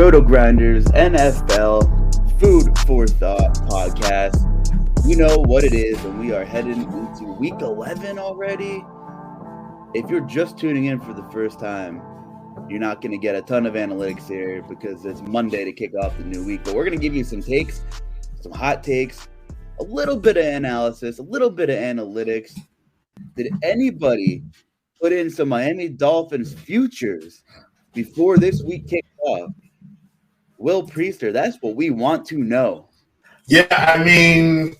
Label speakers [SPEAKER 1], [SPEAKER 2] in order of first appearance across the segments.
[SPEAKER 1] RotoGrinders NFL Food for Thought podcast. You know what it is, and we are heading into week 11 already. If you're just tuning in for the first time, you're not going to get a ton of analytics here because it's Monday to kick off the new week. But we're going to give you some takes, some hot takes, a little bit of analysis, a little bit of analytics. Did anybody put in some Miami Dolphins futures before this week kicked off? Will Priester, that's what we want to know.
[SPEAKER 2] Yeah, I mean,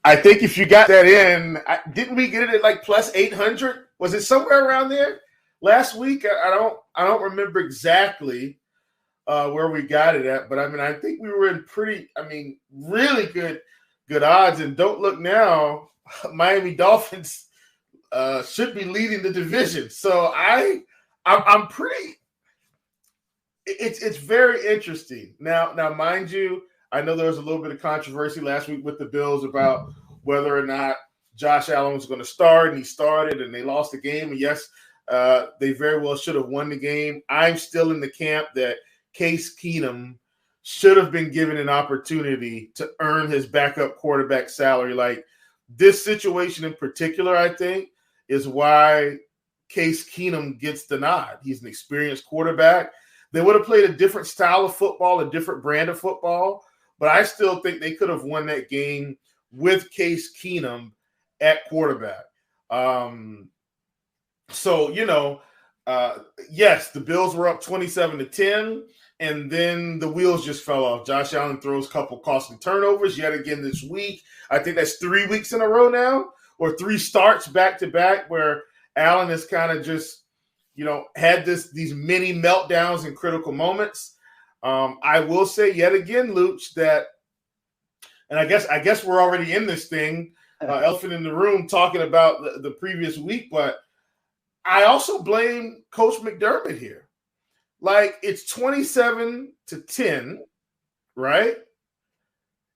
[SPEAKER 2] I think if you got that in, didn't we get it at like plus 800? Was it somewhere around there last week? I don't remember exactly where we got it at, but I mean, I think we were in really good odds. And don't look now, Miami Dolphins should be leading the division. So I'm pretty. It's very interesting. Now, mind you, I know there was a little bit of controversy last week with the Bills about whether or not Josh Allen was going to start, and he started, and they lost the game. And yes, they very well should have won the game. I'm still in the camp that Case Keenum should have been given an opportunity to earn his backup quarterback salary. Like this situation in particular, I think, is why Case Keenum gets the nod. He's an experienced quarterback. They would have played a different style of football, a different brand of football, but I still think they could have won that game with Case Keenum at quarterback. Yes, the Bills were up 27-10, and then the wheels just fell off. Josh Allen throws a couple costly turnovers yet again this week. I think that's 3 weeks in a row now, or 3 starts back-to-back where Allen has kind of just had these mini meltdowns in critical moments. I will say yet again, Luuch, that, and I guess we're already in this thing, elephant in the room, talking about the previous week, but I also blame Coach McDermott here. Like, it's 27-10, right?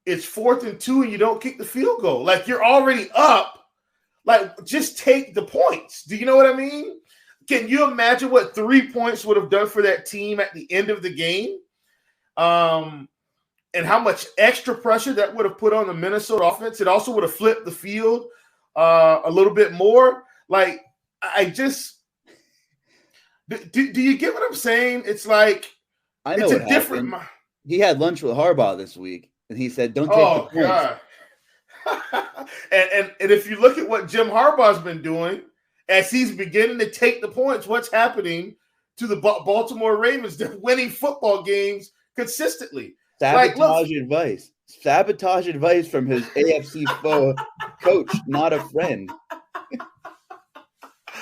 [SPEAKER 2] It's 4th and 2, and you don't kick the field goal. Like, you're already up. Like, just take the points. Do you know what I mean? Can you imagine what 3 points would have done for that team at the end of the game? And how much extra pressure that would have put on the Minnesota offense? It also would have flipped the field a little bit more. Like, do you get what I'm saying? It's like,
[SPEAKER 1] I know it's a different. He had lunch with Harbaugh this week, and he said, "Don't take the points."
[SPEAKER 2] God. and if you look at what Jim Harbaugh's been doing, as he's beginning to take the points, what's happening to the Baltimore Ravens? They're winning football games consistently.
[SPEAKER 1] Sabotage advice from his AFC foe coach, not a friend.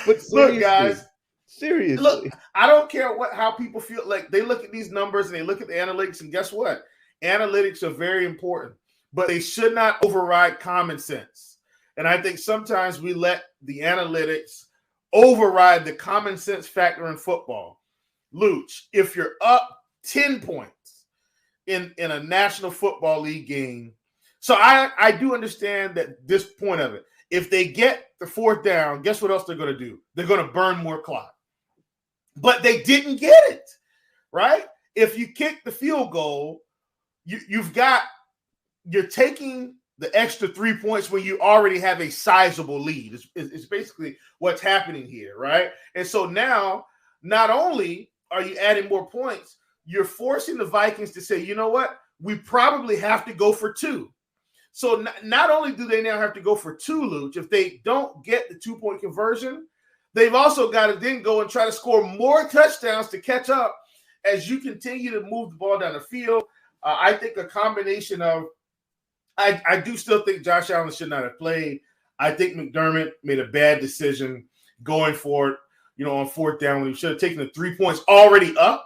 [SPEAKER 1] But
[SPEAKER 2] look, guys,
[SPEAKER 1] seriously,
[SPEAKER 2] look, I don't care how people feel. Like, they look at these numbers and they look at the analytics, and guess what? Analytics are very important, but they should not override common sense. And I think sometimes we let the analytics override the common sense factor in football. Luuch, if you're up 10 points in a National Football League game, so I do understand that this point of it, if they get the 4th down, guess what else they're going to do? They're going to burn more clock. But they didn't get it, right? If you kick the field goal, you're taking the extra 3 points when you already have a sizable lead. It's basically what's happening here, right? And so now, not only are you adding more points, you're forcing the Vikings to say, you know what? We probably have to go for 2. So not only do they now have to go for 2, Luuch, if they don't get the 2-point conversion, they've also got to then go and try to score more touchdowns to catch up as you continue to move the ball down the field. I think a combination of I do still think Josh Allen should not have played. I think McDermott made a bad decision going for it, on 4th down when he should have taken the 3 points already up.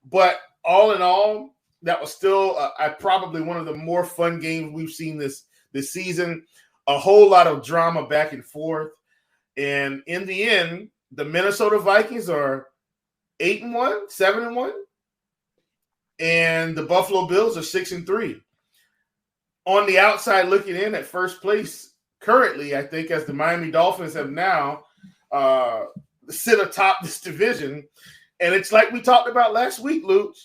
[SPEAKER 2] But all in all, that was still probably one of the more fun games we've seen this season. A whole lot of drama back and forth. And in the end, the Minnesota Vikings are 8-1, 7-1. And the Buffalo Bills are 6-3. On the outside looking in at first place currently, I think, as the Miami Dolphins have now sit atop this division. And it's like we talked about last week, Luuch.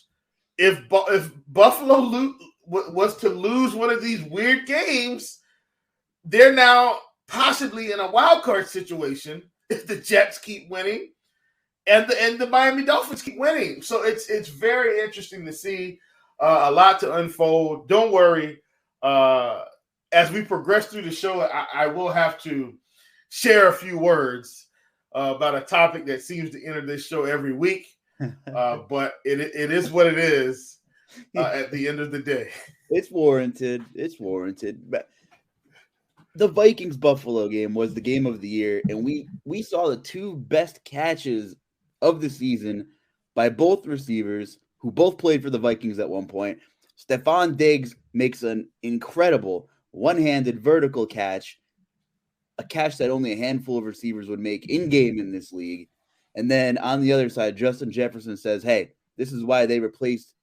[SPEAKER 2] if Buffalo was to lose one of these weird games, they're now possibly in a wild card situation if the Jets keep winning and the Miami Dolphins keep winning. So it's very interesting to see, a lot to unfold. Don't worry. As we progress through the show, I will have to share a few words about a topic that seems to enter this show every week. But it is what it is at the end of the day.
[SPEAKER 1] It's warranted. It's warranted. But the Vikings-Buffalo game was the game of the year, and we saw the two best catches of the season by both receivers who both played for the Vikings at one point. Stephon Diggs makes an incredible one-handed vertical catch, a catch that only a handful of receivers would make in-game in this league. And then on the other side, Justin Jefferson says, hey, this is why they replaced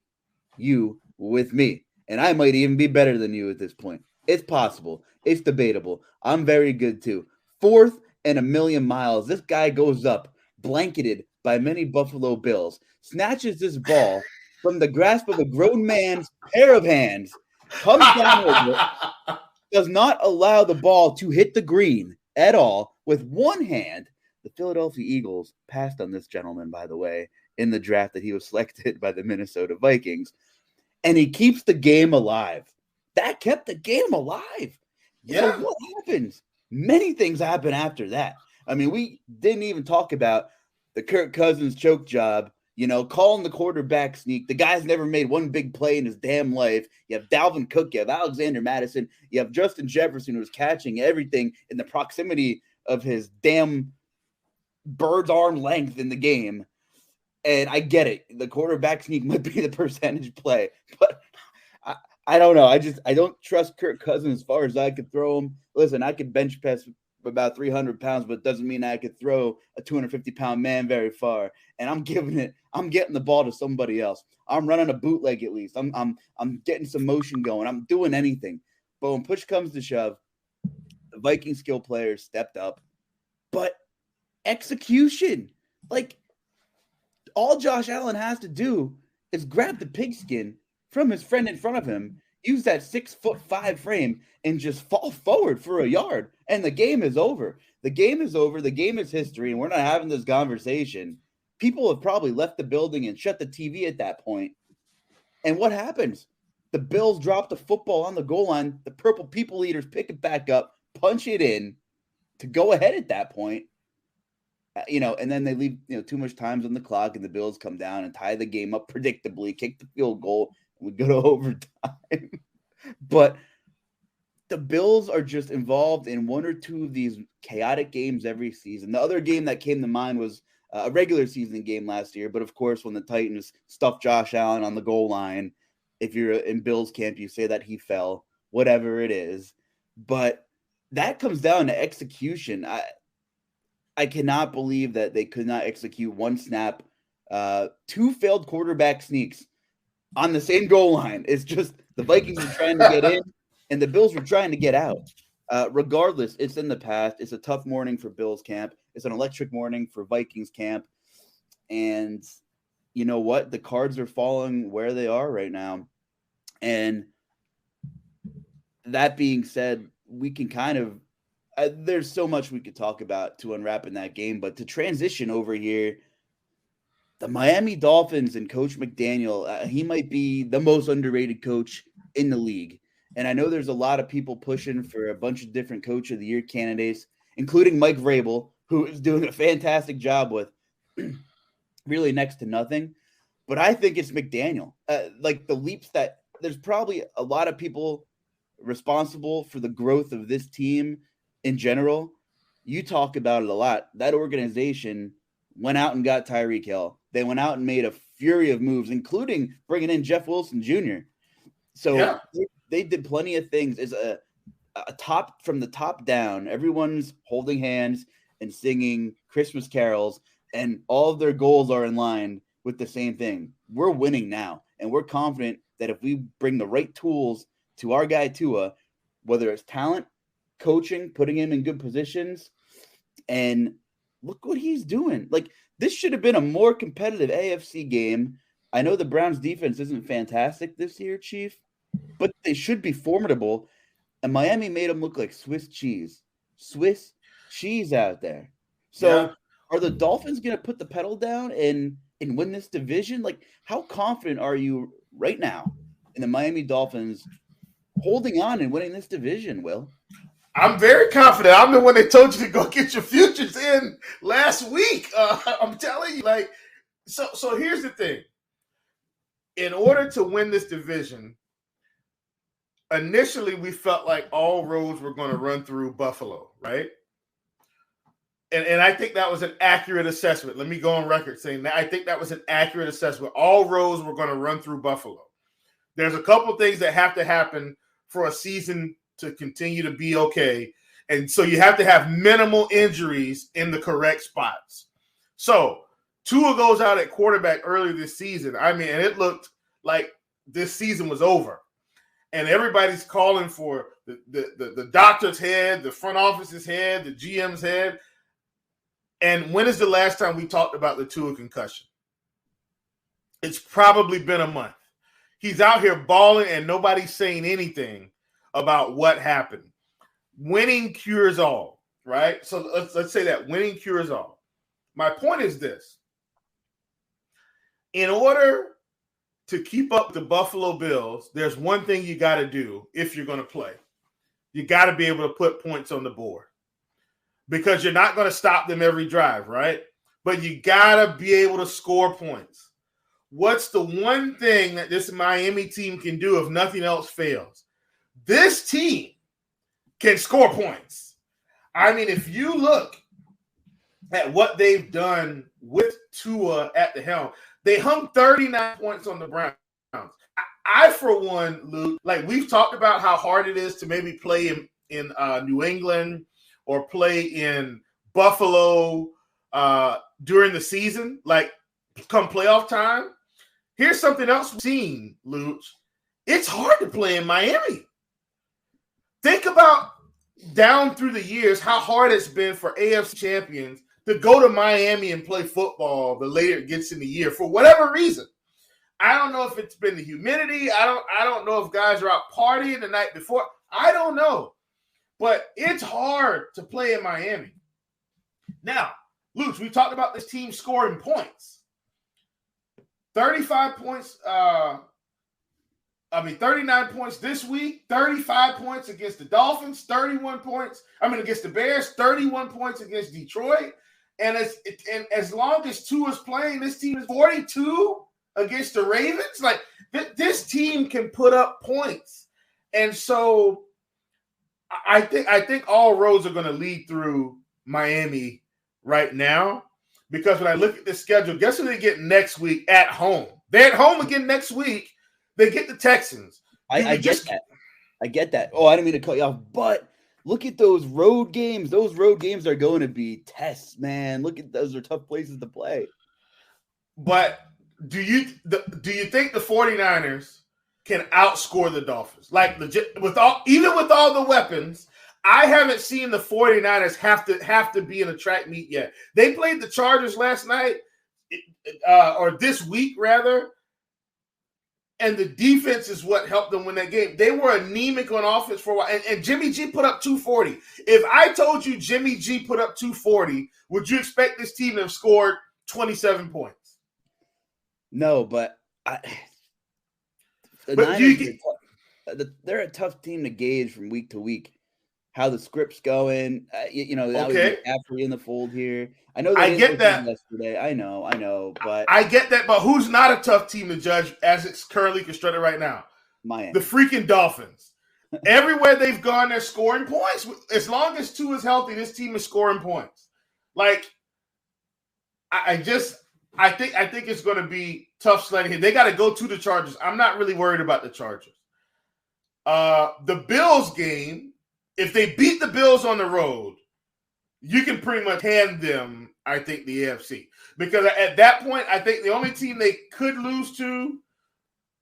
[SPEAKER 1] you with me. And I might even be better than you at this point. It's possible. It's debatable. I'm very good too. 4th and 1,000,000 miles. This guy goes up, blanketed by many Buffalo Bills, snatches this ball from the grasp of a grown man's pair of hands, comes down with it, does not allow the ball to hit the green at all with one hand. The Philadelphia Eagles passed on this gentleman, by the way, in the draft that he was selected by the Minnesota Vikings. And he keeps the game alive. That kept the game alive.
[SPEAKER 2] Yeah.
[SPEAKER 1] So what happens? Many things happen after that. I mean, we didn't even talk about the Kirk Cousins choke job, calling the quarterback sneak. The guy's never made one big play in his damn life. You have Dalvin Cook, you have Alexander Madison, you have Justin Jefferson, who's catching everything in the proximity of his damn bird's arm length in the game. And I get it. The quarterback sneak might be the percentage play, but I don't know. I don't trust Kirk Cousins as far as I could throw him. Listen, I could bench press about 300 pounds, but it doesn't mean I could throw a 250-pound man very far. And I'm getting the ball to somebody else. I'm running a bootleg at least. I'm getting some motion going. I'm doing anything. But when push comes to shove, the Viking skill players stepped up. But execution, like all Josh Allen has to do is grab the pigskin from his friend in front of him, use that 6'5" frame, and just fall forward for a yard. And the game is over. The game is over. The game is history. And we're not having this conversation. People have probably left the building and shut the TV at that point. And what happens? The Bills drop the football on the goal line. The Purple People Eaters pick it back up, punch it in to go ahead at that point. And then they leave, too much times on the clock, and the Bills come down and tie the game up predictably, kick the field goal, and we go to overtime. But the Bills are just involved in one or two of these chaotic games every season. The other game that came to mind was a regular season game last year, but of course, when the Titans stuffed Josh Allen on the goal line, if you're in Bills camp, you say that he fell, whatever it is. But that comes down to execution. I cannot believe that they could not execute one snap, 2 failed quarterback sneaks on the same goal line. It's just the Vikings were trying to get in and the Bills were trying to get out. Regardless, it's in the past. It's a tough morning for Bills camp. It's an electric morning for Vikings camp. And you know what? The cards are falling where they are right now. And that being said, we can kind of there's so much we could talk about to unwrap in that game, but to transition over here, the Miami Dolphins and Coach McDaniel, he might be the most underrated coach in the league. And I know there's a lot of people pushing for a bunch of different Coach of the Year candidates, including Mike Vrabel, who is doing a fantastic job with really next to nothing. But I think it's McDaniel. Like the leaps that there's probably a lot of people responsible for the growth of this team in general. You talk about it a lot. That organization went out and got Tyreek Hill. They went out and made a fury of moves, including bringing in Jeff Wilson Jr. So they did plenty of things. It's a top from the top down. Everyone's holding hands and singing Christmas carols, and all of their goals are in line with the same thing. We're winning now, and we're confident that if we bring the right tools to our guy Tua, whether it's talent, coaching, putting him in good positions, and look what he's doing. Like, this should have been a more competitive AFC game I know the Browns defense isn't fantastic this year, Chief, but they should be formidable. And Miami made them look like Swiss cheese. Swiss cheese out there.
[SPEAKER 2] Yeah.
[SPEAKER 1] So are the Dolphins going to put the pedal down and win this division? Like, how confident are you right now in the Miami Dolphins holding on and winning this division, Will?
[SPEAKER 2] I'm very confident. I'm the one that told you to go get your futures in last week. I'm telling you, like, so here's the thing. In order to win this division, initially we felt like all roads were going to run through Buffalo, right? And I think that was an accurate assessment. Let me go on record saying that I think that was an accurate assessment. All roads were going to run through Buffalo. There's a couple things that have to happen for a season to continue to be okay. And so you have to have minimal injuries in the correct spots. So Tua goes out at quarterback earlier this season. I mean, and it looked like this season was over. And everybody's calling for the doctor's head, the front office's head, the GM's head. And when is the last time we talked about the Tua concussion? It's probably been a month. He's out here balling and nobody's saying anything about what happened. Winning cures all, right? So let's say that winning cures all. My point is this. In order to keep up the Buffalo Bills, there's one thing you got to do if you're going to play. You got to be able to put points on the board because you're not going to stop them every drive, right? But you got to be able to score points. What's the one thing that this Miami team can do if nothing else fails? This team can score points. I mean, if you look at what they've done with Tua at the helm, they hung 39 points on the Browns. I for one, Luke, like we've talked about how hard it is to maybe play in New England or play in Buffalo during the season, like come playoff time. Here's something else we've seen, Luuch. It's hard to play in Miami. Think about down through the years how hard it's been for AFC champions to go to Miami and play football the later it gets in the year for whatever reason. I don't know if it's been the humidity. I don't know if guys are out partying the night before. I don't know. But it's hard to play in Miami. Now, Luuch, we talked about this team scoring points. 39 points this week, 35 points against the Dolphins, 31 points, against the Bears, 31 points against Detroit. And as long as Tua's playing, this team is 42 against the Ravens. Like, this team can put up points. And so I think all roads are going to lead through Miami right now. Because when I look at the schedule, guess who they get next week at home? They're at home again next week. They get the Texans.
[SPEAKER 1] I get that. I get that. Oh, I didn't mean to cut you off, but look at those road games. Those road games are going to be tests, man. Look at those are tough places to play.
[SPEAKER 2] But do you think the 49ers can outscore the Dolphins? Like legit even with all the weapons, I haven't seen the 49ers have to be in a track meet yet. They played the Chargers last night, or this week rather. And the defense is what helped them win that game. They were anemic on offense for a while. And Jimmy G put up 240. If I told you Jimmy G put up 240, would you expect this team to have scored 27 points?
[SPEAKER 1] No, but they're a tough team to gauge from week to week. How the script's going,
[SPEAKER 2] okay.
[SPEAKER 1] After in the fold here. I know
[SPEAKER 2] I get that
[SPEAKER 1] yesterday. I know, but
[SPEAKER 2] I get that. But who's not a tough team to judge as it's currently constructed right now?
[SPEAKER 1] Miami.
[SPEAKER 2] The freaking Dolphins. Everywhere they've gone, they're scoring points. As long as Tua is healthy, this team is scoring points. Like, I think it's going to be tough sledding here. They got to go to the Chargers. I'm not really worried about the Chargers. The Bills game. If they beat the Bills on the road, you can pretty much hand them, I think, the AFC. Because at that point, I think the only team they could lose to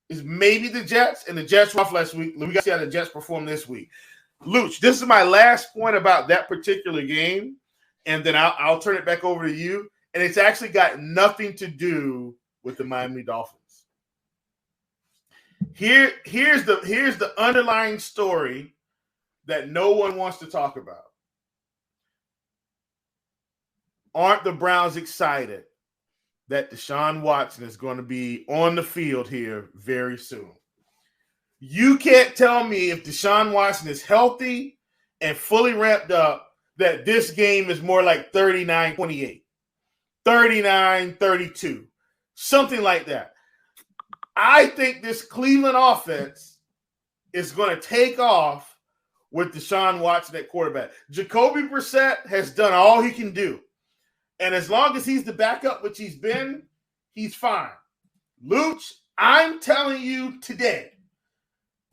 [SPEAKER 2] is maybe the Jets. And the Jets were off last week. We got to see how the Jets perform this week. Luuch, this is my last point about that particular game. And then I'll turn it back over to you. And it's actually got nothing to do with the Miami Dolphins. Here's the underlying story that no one wants to talk about. Aren't the Browns excited that Deshaun Watson is going to be on the field here very soon? You can't tell me if Deshaun Watson is healthy and fully ramped up that this game is more like 39-28, 39-32, something like that. I think this Cleveland offense is going to take off with Deshaun Watson at quarterback. Jacoby Brissett has done all he can do. And as long as he's the backup, which he's been, he's fine. Luuch, I'm telling you today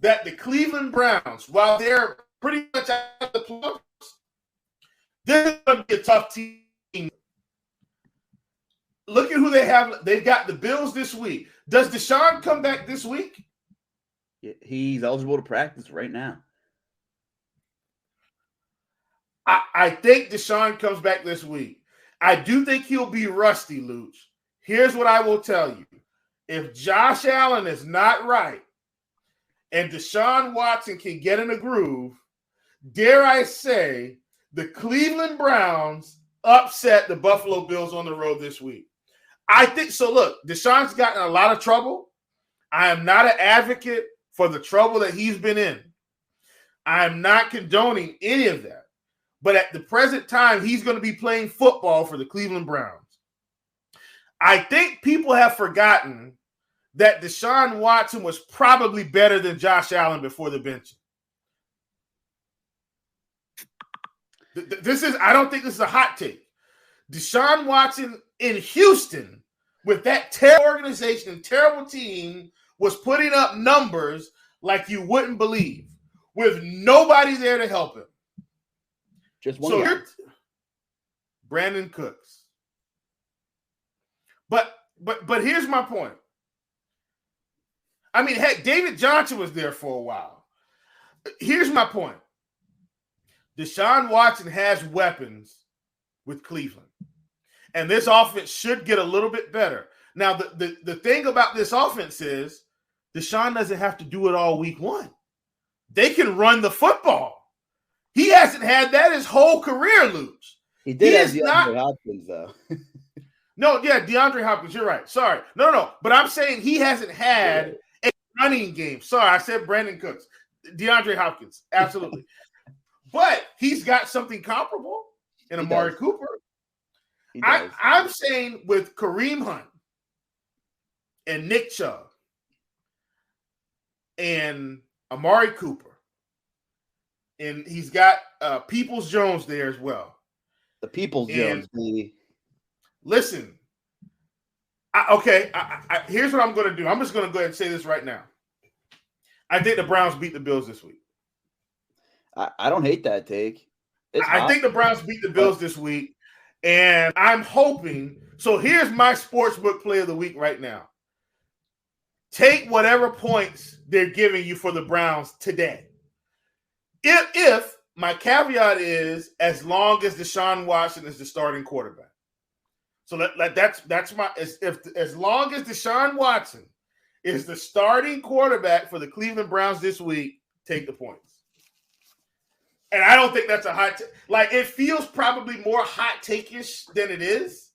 [SPEAKER 2] that the Cleveland Browns, while they're pretty much out of the playoffs, this is going to be a tough team. Look at who they have. They've got the Bills this week. Does Deshaun come back this week?
[SPEAKER 1] He's eligible to practice right now.
[SPEAKER 2] I think Deshaun comes back this week. I do think he'll be rusty, Luuch. Here's what I will tell you. If Josh Allen is not right and Deshaun Watson can get in a groove, dare I say, the Cleveland Browns upset the Buffalo Bills on the road this week. I think so. Look, Deshaun's gotten a lot of trouble. I am not an advocate for the trouble that he's been in. I am not condoning any of that. But at the present time, he's going to be playing football for the Cleveland Browns. I think people have forgotten that Deshaun Watson was probably better than Josh Allen before the bench. I don't think this is a hot take. Deshaun Watson in Houston with that terrible organization and terrible team was putting up numbers like you wouldn't believe with nobody there to help him.
[SPEAKER 1] Just one guy.
[SPEAKER 2] Brandon Cooks. But here's my point. I mean, heck, David Johnson was there for a while. Here's my point. Deshaun Watson has weapons with Cleveland. And this offense should get a little bit better. Now, the thing about this offense is Deshaun doesn't have to do it all week one. They can run the football. He hasn't had that his whole career, Luuch.
[SPEAKER 1] He did have DeAndre Hopkins, though.
[SPEAKER 2] No, yeah, DeAndre Hopkins. You're right. Sorry. No. But I'm saying he hasn't had a running game. Sorry, I said Brandon Cooks. DeAndre Hopkins. Absolutely. But he's got something comparable in Amari Cooper. I'm saying with Kareem Hunt and Nick Chubb and Amari Cooper, and he's got Peoples Jones there as well. The Peoples Jones, baby. Listen, here's what I'm going to do. I'm just going to go ahead and say this right now. I think the Browns beat the Bills this week.
[SPEAKER 1] I don't hate that take.
[SPEAKER 2] I think the Browns beat the Bills this week, and I'm hoping. So here's my sportsbook play of the week right now. Take whatever points they're giving you for the Browns today. If my caveat is as long as Deshaun Watson is the starting quarterback. So that's my as long as Deshaun Watson is the starting quarterback for the Cleveland Browns this week, take the points. And I don't think that's a hot take. Like, it feels probably more hot take-ish than it is.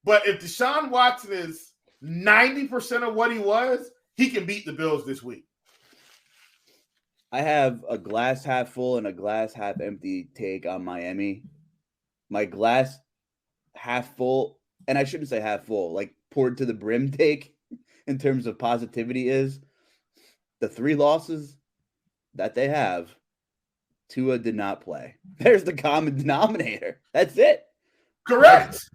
[SPEAKER 2] But if Deshaun Watson is 90% of what he was, he can beat the Bills this week.
[SPEAKER 1] I have a glass half full and a glass half empty take on Miami. My glass half full, and I shouldn't say half full, like poured to the brim take in terms of positivity is the 3 losses that they have, Tua did not play. There's the common denominator. That's it.
[SPEAKER 2] Correct.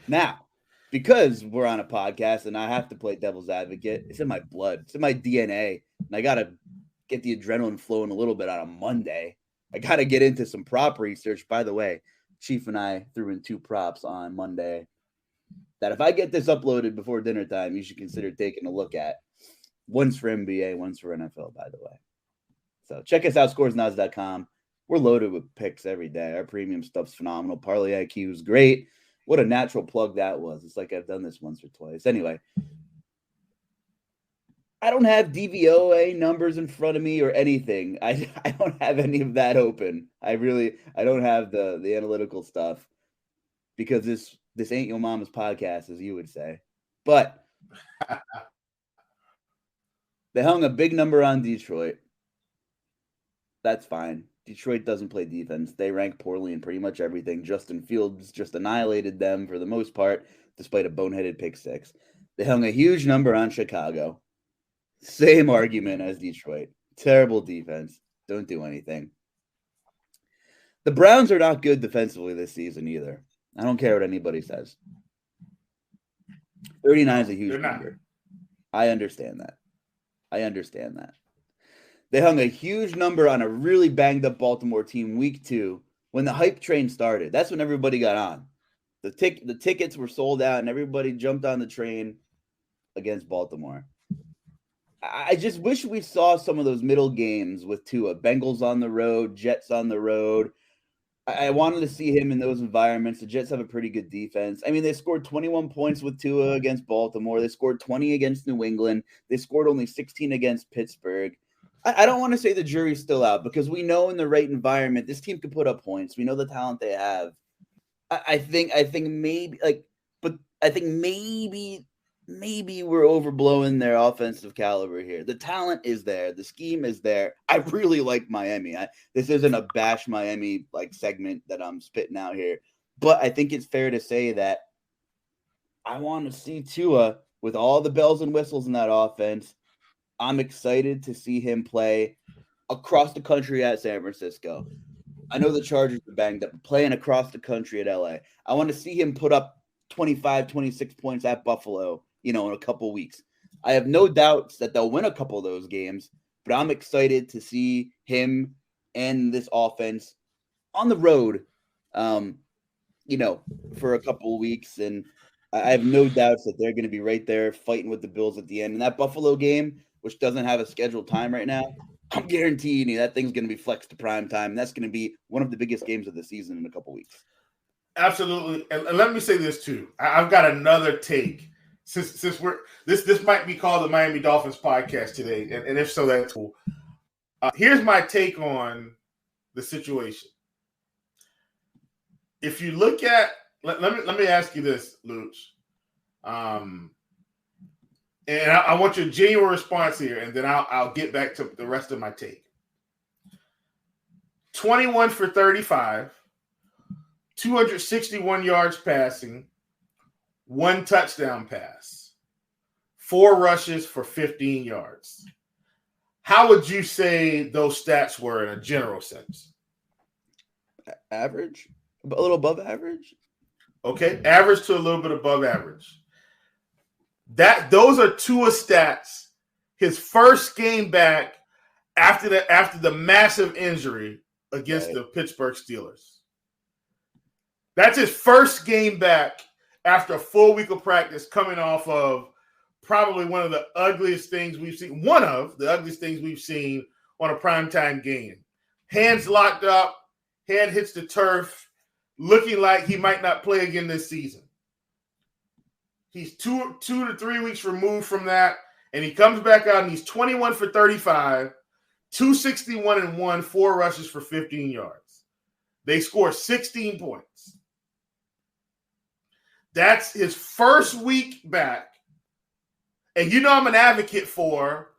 [SPEAKER 1] Now, because we're on a podcast and I have to play devil's advocate, it's in my blood. It's in my DNA. And I got to get the adrenaline flowing a little bit on a Monday. I got to get into some prop research. By the way, Chief and I threw in 2 props on Monday that if I get this uploaded before dinner time, you should consider taking a look at. One's for NBA, one's for NFL, by the way. So check us out, scoresnods.com. We're loaded with picks every day. Our premium stuff's phenomenal. Parlay IQ is great. What a natural plug that was. It's like I've done this once or twice. Anyway, I don't have DVOA numbers in front of me or anything. I don't have any of that open. I don't have the analytical stuff because this ain't your mama's podcast, as you would say. But they hung a big number on Detroit. That's fine. Detroit doesn't play defense. They rank poorly in pretty much everything. Justin Fields just annihilated them for the most part, despite a boneheaded pick six. They hung a huge number on Chicago. Same argument as Detroit. Terrible defense. Don't do anything. The Browns are not good defensively this season either. I don't care what anybody says. 39 is a huge number. I understand that. They hung a huge number on a really banged up Baltimore team week 2 when the hype train started. That's when everybody got on. The tickets were sold out and everybody jumped on the train against Baltimore. I just wish we saw some of those middle games with Tua. Bengals on the road, Jets on the road. I wanted to see him in those environments. The Jets have a pretty good defense. I mean, they scored 21 points with Tua against Baltimore. They scored 20 against New England. They scored only 16 against Pittsburgh. I don't want to say the jury's still out because we know in the right environment, this team can put up points. We know the talent they have. I think maybe we're overblowing their offensive caliber here. The talent is there. The scheme is there. I really like Miami. This isn't a bash Miami segment that I'm spitting out here, but I think it's fair to say that I want to see Tua with all the bells and whistles in that offense. I'm excited to see him play across the country at San Francisco. I know the Chargers are banged up, playing across the country at LA. I want to see him put up 25, 26 points at Buffalo, in a couple weeks. I have no doubts that they'll win a couple of those games, but I'm excited to see him and this offense on the road, for a couple of weeks. And I have no doubts that they're going to be right there fighting with the Bills at the end. And that Buffalo game, which doesn't have a scheduled time right now, I'm guaranteeing you that thing's going to be flexed to prime time. And that's going to be one of the biggest games of the season in a couple of weeks.
[SPEAKER 2] Absolutely. And let me say this too. I've got another take. Since we're this might be called the Miami Dolphins podcast today, and if so, that's cool. Here's my take on the situation. If you look at let me ask you this, Luuch, and I want your genuine response here, and then I'll get back to the rest of my take. 21 for 35, 261 yards passing. 1 touchdown pass, 4 rushes for 15 yards. How would you say those stats were in a general sense?
[SPEAKER 1] Average? A little above average?
[SPEAKER 2] Okay, average to a little bit above average. Those are Tua stats. His first game back after the massive injury against the Pittsburgh Steelers. That's his first game back after a full week of practice, coming off of probably one of the ugliest things we've seen. One of the ugliest things we've seen on a primetime game. Hands locked up, head hits the turf, looking like he might not play again this season. He's 2 to 3 weeks removed from that, and he comes back out and he's 21 for 35, 261 and 1, 4 rushes for 15 yards. They score 16 points. That's his first week back. And I'm an advocate for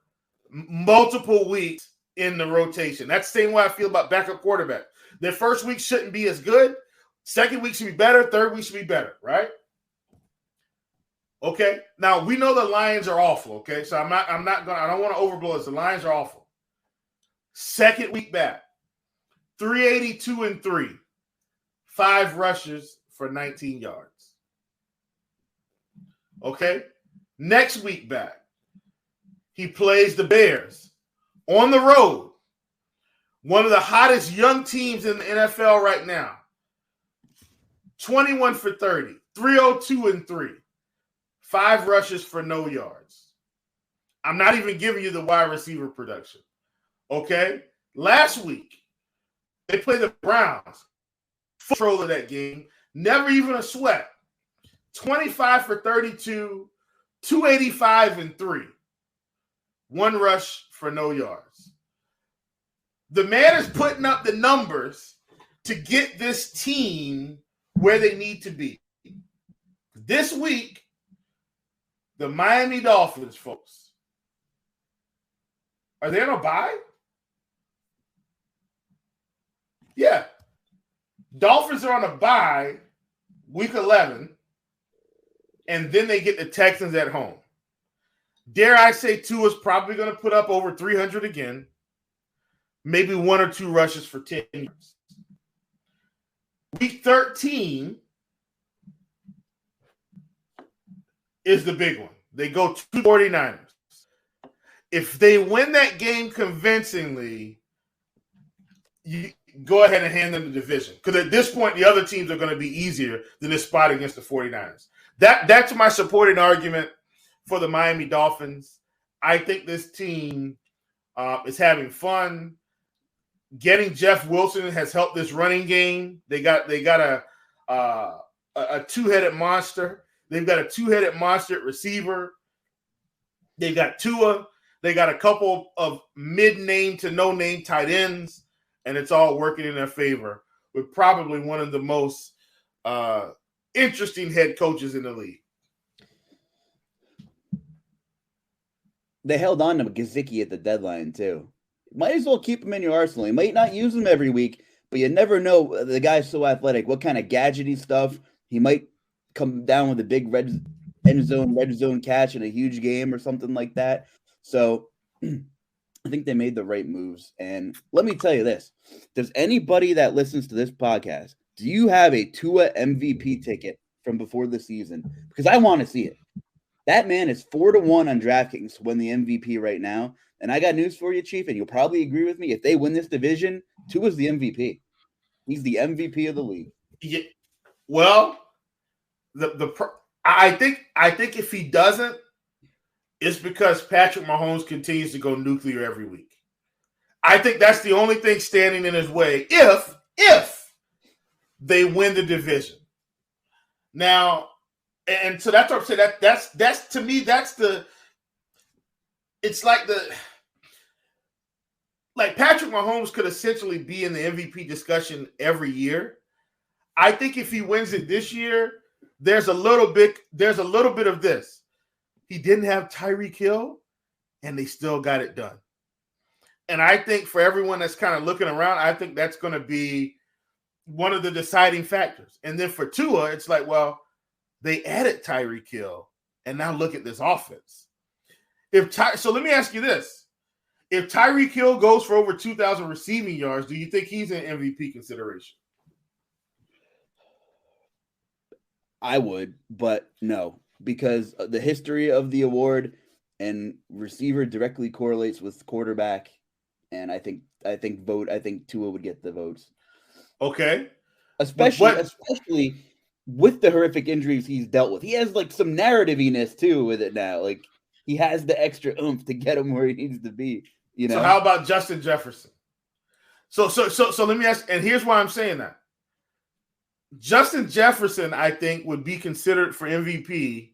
[SPEAKER 2] multiple weeks in the rotation. That's the same way I feel about backup quarterback. Their first week shouldn't be as good. Second week should be better. Third week should be better, right? Okay. Now we know the Lions are awful. Okay. So I don't want to overblow this. The Lions are awful. Second week back, 382 and 3, 5 rushes for 19 yards. Okay. Next week back, he plays the Bears on the road. One of the hottest young teams in the NFL right now. 21 for 30, 302 and 3, 5 rushes for no yards. I'm not even giving you the wide receiver production. Okay. Last week, they played the Browns. Full control of that game. Never even a sweat. 25 for 32, 285 and 3, 1 rush for no yards. The man is putting up the numbers to get this team where they need to be. This week, the Miami Dolphins, folks, are they on a bye? Yeah. Dolphins are on a bye week 11, and then they get the Texans at home. Dare I say Tua's probably going to put up over 300 again, maybe 1 or 2 rushes for 10 yards. Week 13 is the big one. They go to 49ers. If they win that game convincingly, you go ahead and hand them the division. Because at this point, the other teams are going to be easier than this spot against the 49ers. That's my supporting argument for the Miami Dolphins. I think this team is having fun. Getting Jeff Wilson has helped this running game. They got a two-headed monster. They've got a two-headed monster at receiver. They've got Tua. They got a couple of mid-name to no-name tight ends, and it's all working in their favor with probably one of the most interesting head coaches in the league.
[SPEAKER 1] They held on to Gesicki at the deadline, too. Might as well keep him in your arsenal. You might not use him every week, but you never know. The guy's so athletic. What kind of gadgety stuff. He might come down with a big red zone catch in a huge game or something like that. So I think they made the right moves. And let me tell you this. Does anybody that listens to this podcast, do you have a Tua MVP ticket from before the season? Because I want to see it. That man is 4-1 on DraftKings to win the MVP right now. And I got news for you, Chief, and you'll probably agree with me. If they win this division, Tua's the MVP. He's the MVP of the league.
[SPEAKER 2] Yeah. Well, I think if he doesn't, it's because Patrick Mahomes continues to go nuclear every week. I think that's the only thing standing in his way if they win the division. Now, and so that's what I'm saying. That's to me, it's like Patrick Mahomes could essentially be in the MVP discussion every year. I think if he wins it this year, there's a little bit of this. He didn't have Tyreek Hill, and they still got it done. And I think for everyone that's kind of looking around, I think that's going to be one of the deciding factors. And then for Tua, it's like, they added Tyreek Hill, and now look at this offense. So let me ask you this. If Tyreek Hill goes for over 2,000 receiving yards, do you think he's in MVP consideration?
[SPEAKER 1] I would, but no, because the history of the award and receiver directly correlates with quarterback, and I think Tua would get the votes.
[SPEAKER 2] Okay.
[SPEAKER 1] Especially with the horrific injuries he's dealt with. He has some narrativiness too with it now. He has the extra oomph to get him where he needs to be.
[SPEAKER 2] So how about Justin Jefferson? So let me ask, and here's why I'm saying that. Justin Jefferson, I think, would be considered for MVP,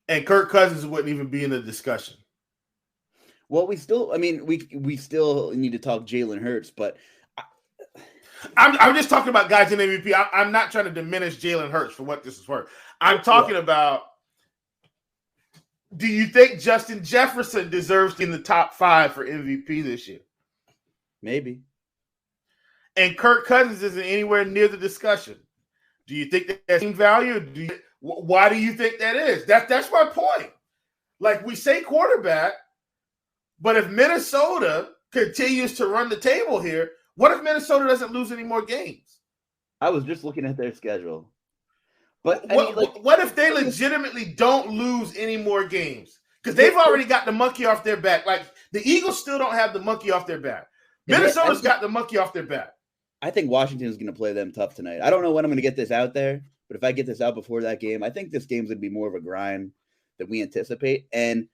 [SPEAKER 2] and Kirk Cousins wouldn't even be in the discussion.
[SPEAKER 1] Well, we still need to talk Jalen Hurts, but
[SPEAKER 2] I'm just talking about guys in MVP. I'm not trying to diminish Jalen Hurts for what this is worth. I'm talking about, do you think Justin Jefferson deserves to be in the top 5 for MVP this year?
[SPEAKER 1] Maybe.
[SPEAKER 2] And Kirk Cousins isn't anywhere near the discussion. Do you think that's team value? Why do you think that is? That's my point. We say quarterback, but if Minnesota continues to run the table here, what if Minnesota doesn't lose any more games?
[SPEAKER 1] I was just looking at their schedule. But
[SPEAKER 2] what if they legitimately don't lose any more games? Because they've already got the monkey off their back. The Eagles still don't have the monkey off their back. Minnesota's got the monkey off their back.
[SPEAKER 1] I think Washington is going to play them tough tonight. I don't know when I'm going to get this out there, but if I get this out before that game, I think this game's going to be more of a grind than we anticipate. And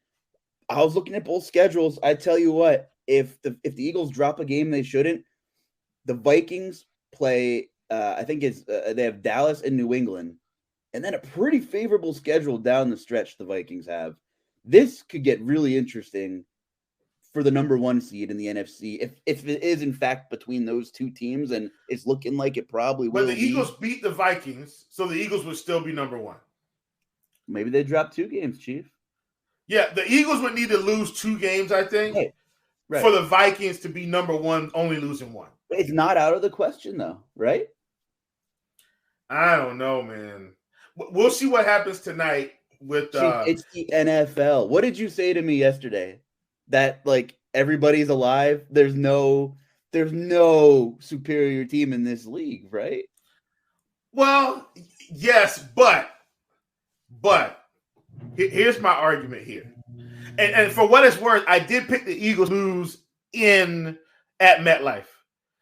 [SPEAKER 1] I was looking at both schedules. I tell you what, if the Eagles drop a game they shouldn't, the Vikings play, I think they have Dallas and New England, and then a pretty favorable schedule down the stretch the Vikings have. this could get really interesting for the number 1 seed in the NFC. If it is in fact between those two teams, and it's looking like it probably will.
[SPEAKER 2] But the Eagles beat the Vikings, so the Eagles would still be number 1.
[SPEAKER 1] Maybe they drop 2 games, Chief.
[SPEAKER 2] Yeah, the Eagles would need to lose 2 games, I think,
[SPEAKER 1] right.
[SPEAKER 2] for the Vikings to be number 1, only losing 1.
[SPEAKER 1] It's not out of the question, though, right?
[SPEAKER 2] I don't know, man. We'll see what happens tonight with
[SPEAKER 1] it's the NFL. What did you say to me yesterday? That like everybody's alive. There's no superior team in this league, right?
[SPEAKER 2] Well, yes, but here's my argument here. And for what it's worth, I did pick the Eagles lose at MetLife.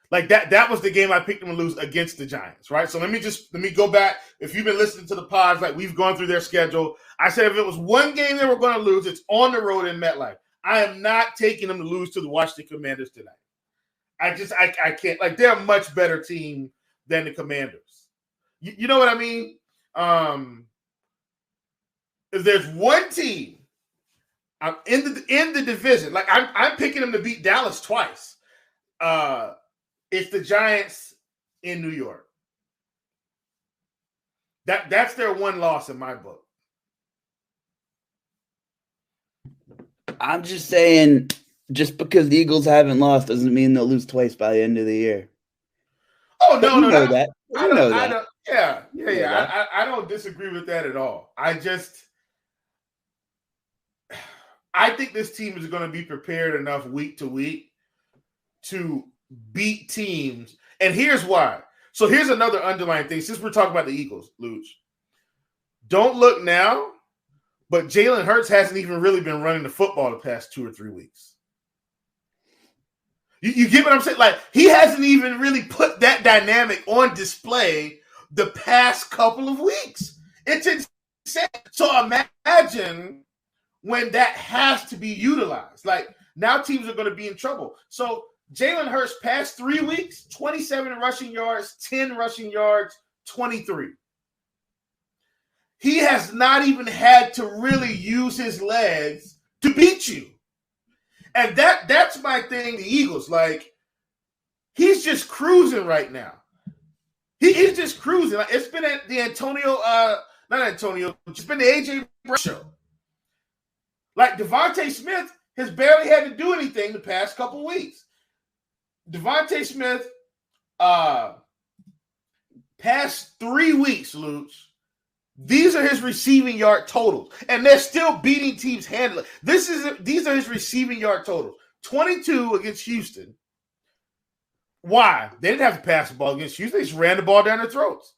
[SPEAKER 2] Like that was the game I picked them to lose against the Giants, right? So let me go back. If you've been listening to the pods, like we've gone through their schedule, I said if it was one game they were going to lose, it's on the road in MetLife. I am not taking them to lose to the Washington Commanders tonight. I can't. Like they're a much better team than the Commanders. You know what I mean? If there's one team in the division, like I'm picking them to beat Dallas twice. It's the Giants in New York. That's their one loss in my book.
[SPEAKER 1] I'm just saying, just because the Eagles haven't lost doesn't mean they'll lose twice by the end of the year.
[SPEAKER 2] Oh, no,
[SPEAKER 1] you know that.
[SPEAKER 2] I don't disagree with that at all. I think this team is going to be prepared enough week to week to beat teams. And here's why. So here's another underlying thing. Since we're talking about the Eagles, Luuch, don't look now, but Jalen Hurts hasn't even really been running the football the past 2 or 3 weeks. You get what I'm saying? Like, he hasn't even really put that dynamic on display the past couple of weeks. It's insane. So imagine when that has to be utilized. Like, now teams are going to be in trouble. So Jalen Hurts past 3 weeks, 27 rushing yards, 10 rushing yards, 23. He has not even had to really use his legs to beat you. And that's my thing, the Eagles. Like, he's just cruising right now. He's just cruising. Like, it's been at the it's been the A.J. Brown show. Like, Devontae Smith has barely had to do anything the past couple weeks. Devontae Smith, past 3 weeks, Luuch, these are his receiving yard totals, and they're still beating teams handling. These are his receiving yard totals. 22 against Houston. Why? They didn't have to pass the ball against Houston. They just ran the ball down their throats.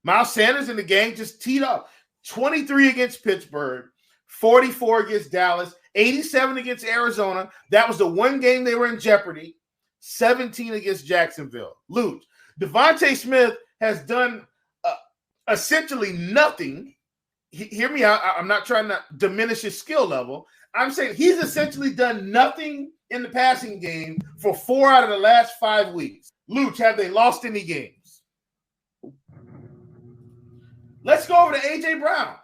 [SPEAKER 2] Miles Sanders and the gang just teed up. 23 against Pittsburgh, 44 against Dallas, 87 against Arizona. That was the one game they were in jeopardy. 17 against Jacksonville. Luuch. Devontae Smith has done essentially nothing. Hear me out. I'm not trying to diminish his skill level. I'm saying he's essentially done nothing in the passing game for 4 out of the last 5 weeks. Luuch, have they lost any games? Let's go over to A.J. Brown.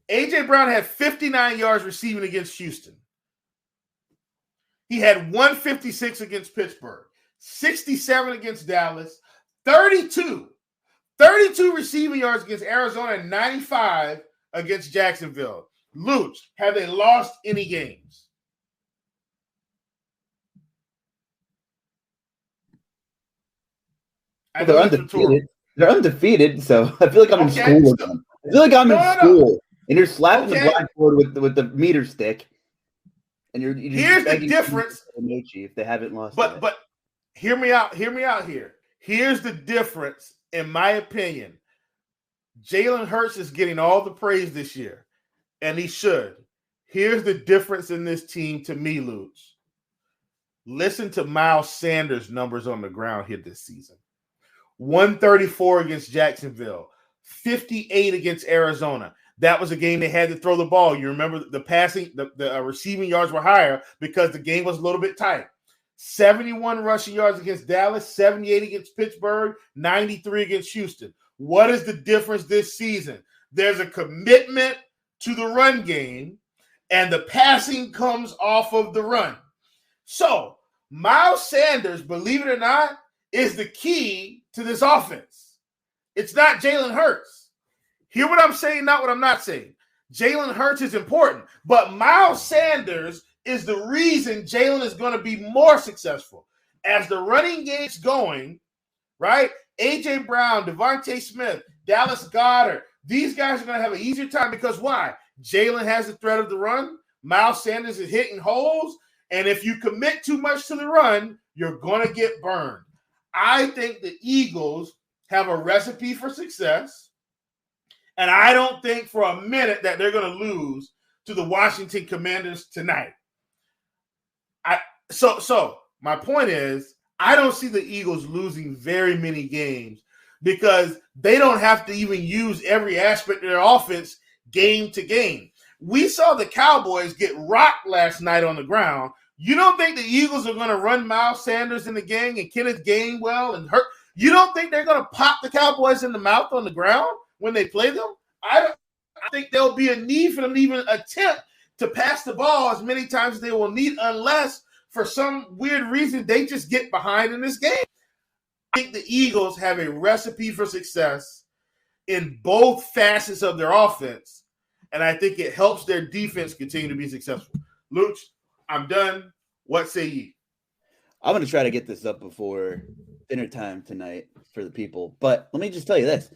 [SPEAKER 2] A.J. Brown had 59 yards receiving against Houston. He had 156 against Pittsburgh, 67 against Dallas, 32 receiving yards against Arizona, and 95 against Jacksonville. Luuch, have they lost any games?
[SPEAKER 1] Well, they're undefeated. They're undefeated, so I feel like I'm in school again. I feel like I'm in school, and you're slapping the blackboard with the meter stick, and you're
[SPEAKER 2] here's the difference.
[SPEAKER 1] If they haven't lost,
[SPEAKER 2] but hear me out here. Here's the difference, in my opinion. Jalen Hurts is getting all the praise this year, and he should. Here's the difference in this team to me, Luuch. Listen to Miles Sanders' numbers on the ground here this season. 134 against Jacksonville, 58 against Arizona. That was a game they had to throw the ball. You remember the receiving yards were higher because the game was a little bit tight. 71 rushing yards against Dallas, 78 against Pittsburgh, 93 against Houston. What is the difference this season? There's a commitment to the run game, and the passing comes off of the run. So Miles Sanders, believe it or not, is the key to this offense. It's not Jalen Hurts. Hear what I'm saying, not what I'm not saying. Jalen Hurts is important, but Miles Sanders is the reason Jalen is going to be more successful. As the running game's going, right? A.J. Brown, Devontae Smith, Dallas Goedert, these guys are going to have an easier time because why? Jalen has the threat of the run. Miles Sanders is hitting holes. And if you commit too much to the run, you're going to get burned. I think the Eagles have a recipe for success. And I don't think for a minute that they're going to lose to the Washington Commanders tonight. So my point is, I don't see the Eagles losing very many games because they don't have to even use every aspect of their offense game to game. We saw the Cowboys get rocked last night on the ground. You don't think the Eagles are going to run Miles Sanders in the gang and Kenneth Gainwell and hurt? You don't think they're going to pop the Cowboys in the mouth on the ground when they play them? I think there'll be a need for them to even attempt to pass the ball as many times as they will need, unless for some weird reason they just get behind in this game. I think the Eagles have a recipe for success in both facets of their offense, and I think it helps their defense continue to be successful. Luuch, I'm done. What say ye?
[SPEAKER 1] I'm going to try to get this up before dinner time tonight for the people, but let me just tell you this.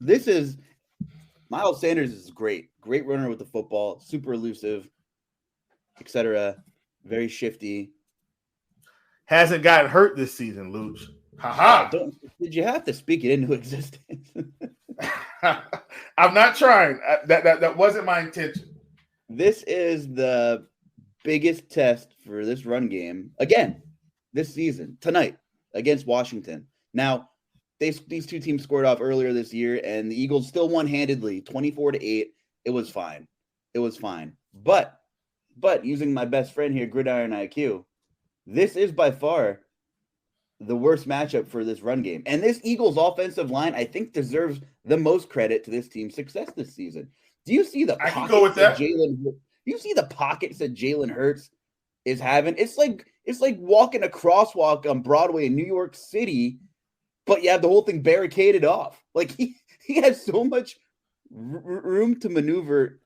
[SPEAKER 1] This is Miles Sanders is great runner with the football, super elusive, etc. Very shifty.
[SPEAKER 2] Hasn't gotten hurt this season, Luuch. Ha.
[SPEAKER 1] Did you have to speak it into existence?
[SPEAKER 2] I'm not trying. That wasn't my intention.
[SPEAKER 1] This is the biggest test for this run game again this season tonight against Washington. Now, these two teams scored off earlier this year, and the Eagles still won handedly, 24-8. It was fine. But using my best friend here, Gridiron IQ, this is by far the worst matchup for this run game. And this Eagles offensive line, I think, deserves the most credit to this team's success this season. Do you see the pockets that Jalen Hurts is having? It's like walking a crosswalk on Broadway in New York City, but you have the whole thing barricaded off. Like he has so much room to maneuver.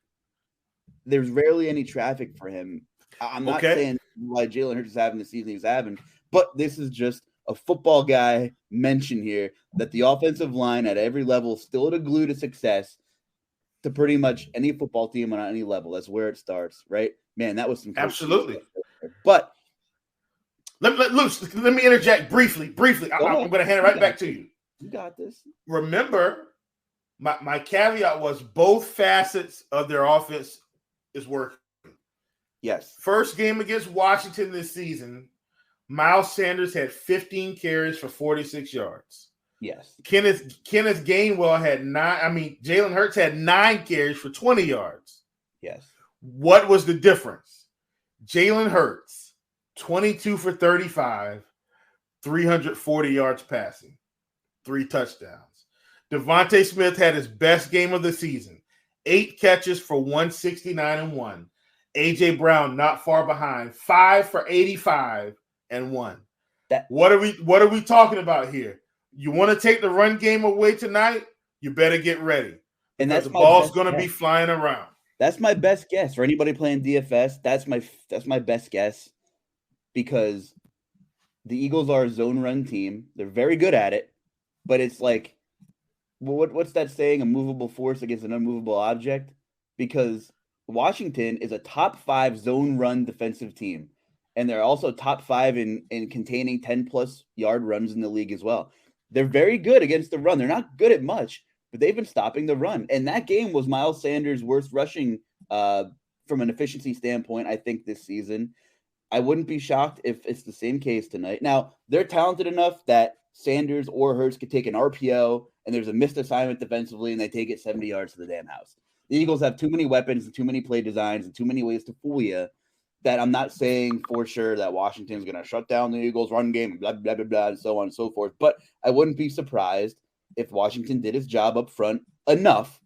[SPEAKER 1] There's rarely any traffic for him. I'm not saying why Jalen Hurts is having the season he's having, but this is just a football guy mention here that the offensive line at every level is still the glue to success to pretty much any football team on any level. That's where it starts, right? Man, that was some
[SPEAKER 2] absolutely.
[SPEAKER 1] But
[SPEAKER 2] let me interject briefly. I'm going to hand it right back to you.
[SPEAKER 1] You got this.
[SPEAKER 2] Remember, my caveat was both facets of their offense is working.
[SPEAKER 1] Yes.
[SPEAKER 2] First game against Washington this season, Miles Sanders had 15 carries for 46 yards.
[SPEAKER 1] Yes.
[SPEAKER 2] Kenneth Gainwell had 9. Jalen Hurts had 9 carries for 20 yards.
[SPEAKER 1] Yes.
[SPEAKER 2] What was the difference? Jalen Hurts, 22 for 35, 340 yards passing, 3 touchdowns. Devontae Smith had his best game of the season, 8 catches for 169 and 1. A.J. Brown not far behind, 5 for 85 and 1. What are we talking about here? You want to take the run game away tonight? You better get ready.
[SPEAKER 1] And that's
[SPEAKER 2] the ball's going to be flying around.
[SPEAKER 1] That's my best guess for anybody playing DFS. That's my best guess because the Eagles are a zone run team. They're very good at it, but it's like, what's that saying? A movable force against an unmovable object? Because Washington is a top 5 zone run defensive team, and they're also top 5 in containing 10+ yard runs in the league as well. They're very good against the run. They're not good at much, but they've been stopping the run. And that game was Miles Sanders' worst rushing from an efficiency standpoint, I think, this season. I wouldn't be shocked if it's the same case tonight. Now, they're talented enough that Sanders or Hurts could take an RPO and there's a missed assignment defensively and they take it 70 yards to the damn house. The Eagles have too many weapons and too many play designs and too many ways to fool you that I'm not saying for sure that Washington's going to shut down the Eagles' run game, blah, blah, blah, blah, and so on and so forth. But I wouldn't be surprised if Washington did his job up front enough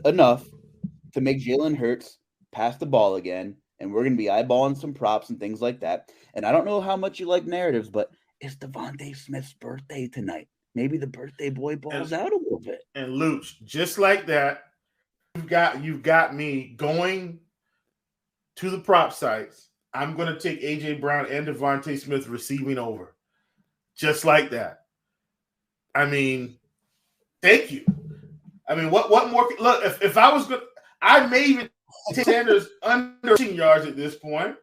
[SPEAKER 1] to to make Jalen Hurts pass the ball again, and we're going to be eyeballing some props and things like that. And I don't know how much you like narratives, but it's Devontae Smith's birthday tonight. Maybe the birthday boy balls out a little bit.
[SPEAKER 2] And Luuch, just like that, you've got me going to the prop sites. I'm going to take A.J. Brown and Devontae Smith receiving over. Just like that. I mean, thank you. I mean, what more? Look, if I was going to, I may even take Sanders under rushing yards at this point,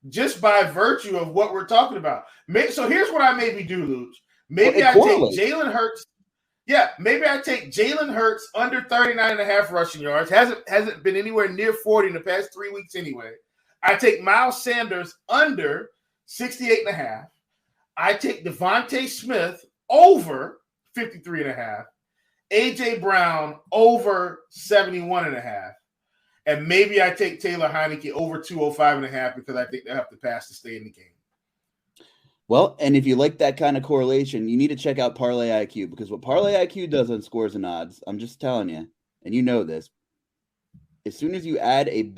[SPEAKER 2] just by virtue of what we're talking about. So here's what I maybe do, Luuch. Maybe I take Jalen Hurts. Yeah, maybe I take Jalen Hurts under 39.5 rushing yards. Hasn't been anywhere near 40 in the past 3 weeks anyway. I take Miles Sanders under 68.5. I take Devontae Smith over 53.5. A.J. Brown over 71.5. And maybe I take Taylor Heineke over 205.5 because I think they have to pass to stay in the game.
[SPEAKER 1] Well, and if you like that kind of correlation, you need to check out Parlay IQ, because what Parlay IQ does on scores and odds, I'm just telling you, and you know this, as soon as you add a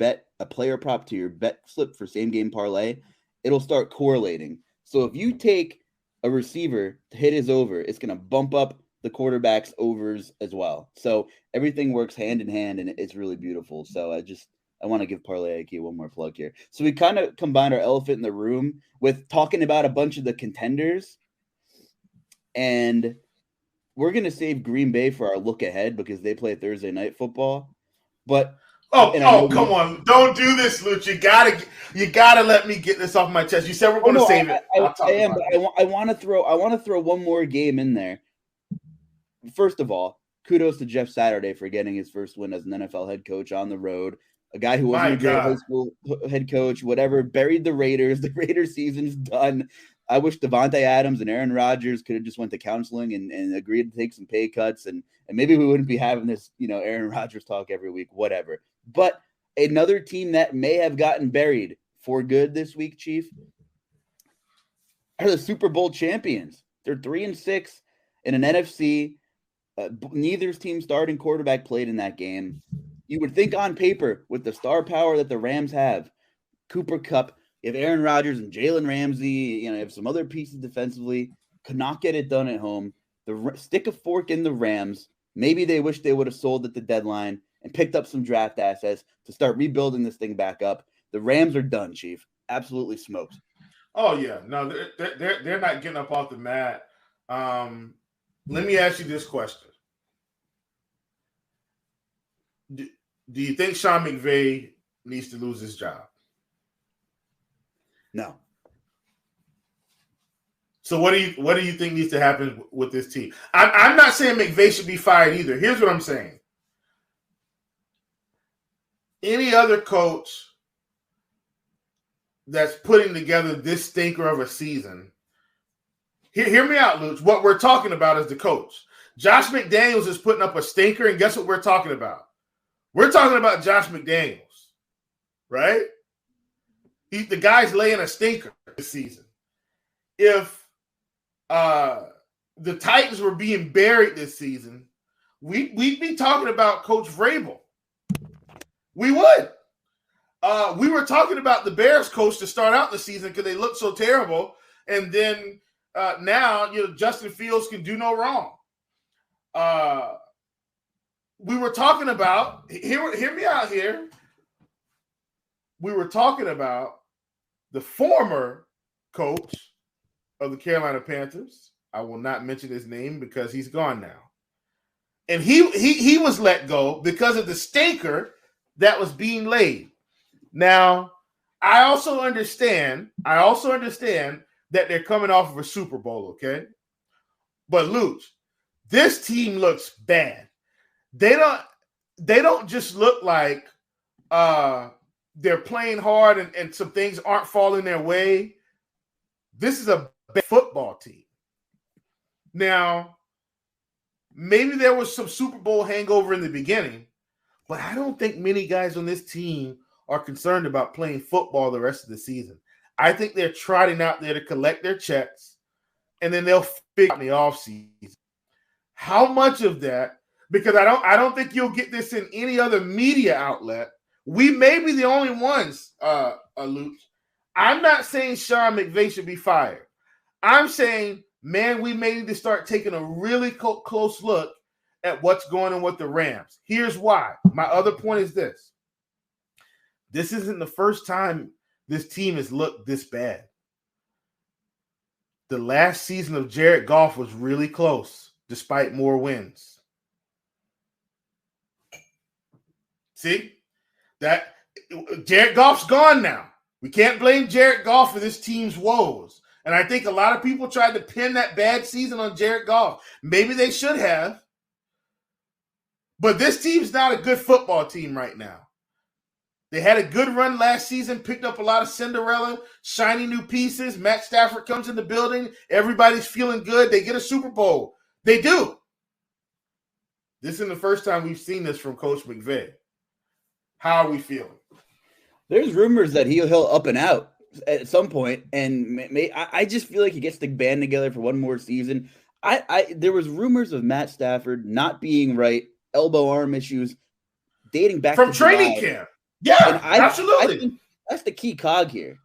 [SPEAKER 1] player prop to your bet slip for same game parlay, it'll start correlating. So if you take a receiver to hit his over, it's going to bump up the quarterback's overs as well. So everything works hand in hand, and it's really beautiful. So I want to give Parlay IQ one more plug here. So we kind of combined our elephant in the room with talking about a bunch of the contenders, and we're going to save Green Bay for our look ahead because they play Thursday night football. But
[SPEAKER 2] come on. Don't do this, Luuch. You gotta let me get this off my chest. You said we're going to save it.
[SPEAKER 1] I want to throw one more game in there. First of all, kudos to Jeff Saturday for getting his first win as an NFL head coach on the road. A guy who wasn't a great high school head coach, whatever, buried the Raiders. The Raiders season's done. I wish Devontae Adams and Aaron Rodgers could have just went to counseling and agreed to take some pay cuts, and maybe we wouldn't be having this, Aaron Rodgers talk every week, whatever. But another team that may have gotten buried for good this week, Chief, are the Super Bowl champions. They're 3-6 in an NFC. Neither team's starting quarterback played in that game. You would think on paper, with the star power that the Rams have, Cooper Kupp, you have Aaron Rodgers and Jalen Ramsey, you have some other pieces defensively, could not get it done at home. Stick a fork in the Rams. Maybe they wish they would have sold at the deadline and picked up some draft assets to start rebuilding this thing back up. The Rams are done, Chief. Absolutely smoked.
[SPEAKER 2] Oh, yeah. No, they're not getting up off the mat. Let me ask you this question. Do you think Sean McVay needs to lose his job?
[SPEAKER 1] No.
[SPEAKER 2] So what do you think needs to happen with this team? I'm not saying McVay should be fired either. Here's what I'm saying. Any other coach that's putting together this stinker of a season, hear me out, Luuch. What we're talking about is the coach. Josh McDaniels is putting up a stinker, and guess what we're talking about? We're talking about Josh McDaniels, right? The guy's laying a stinker this season. If the Titans were being buried this season, we'd be talking about Coach Vrabel. We would. We were talking about the Bears coach to start out the season because they looked so terrible, and then now Justin Fields can do no wrong. We were talking about, hear me out here. We were talking about the former coach of the Carolina Panthers. I will not mention his name because he's gone now. And he was let go because of the stinker that was being laid. Now, I also understand that they're coming off of a Super Bowl, okay? But Luuch, this team looks bad. They don't just look like they're playing hard and some things aren't falling their way. This is a bad football team. Now, maybe there was some Super Bowl hangover in the beginning, but I don't think many guys on this team are concerned about playing football the rest of the season. I think they're trotting out there to collect their checks, and then they'll figure out in the offseason. How much of that? because I don't think you'll get this in any other media outlet. We may be the only ones, Luuch. I'm not saying Sean McVay should be fired. I'm saying, man, we may need to start taking a really close look at what's going on with the Rams. Here's why. My other point is this. This isn't the first time this team has looked this bad. The last season of Jared Goff was really close, despite more wins. See? That Jared Goff's gone now. We can't blame Jared Goff for this team's woes. And I think a lot of people tried to pin that bad season on Jared Goff. Maybe they should have. But this team's not a good football team right now. They had a good run last season, picked up a lot of Cinderella, shiny new pieces. Matt Stafford comes in the building. Everybody's feeling good. They get a Super Bowl. They do. This isn't the first time we've seen this from Coach McVay. How are we feeling?
[SPEAKER 1] There's rumors that he'll up and out at some point, and I just feel like he gets the band together for one more season. There was rumors of Matt Stafford not being right, elbow arm issues, dating back
[SPEAKER 2] from
[SPEAKER 1] to
[SPEAKER 2] training
[SPEAKER 1] July.
[SPEAKER 2] camp. Yeah, absolutely.
[SPEAKER 1] I think that's the key cog here.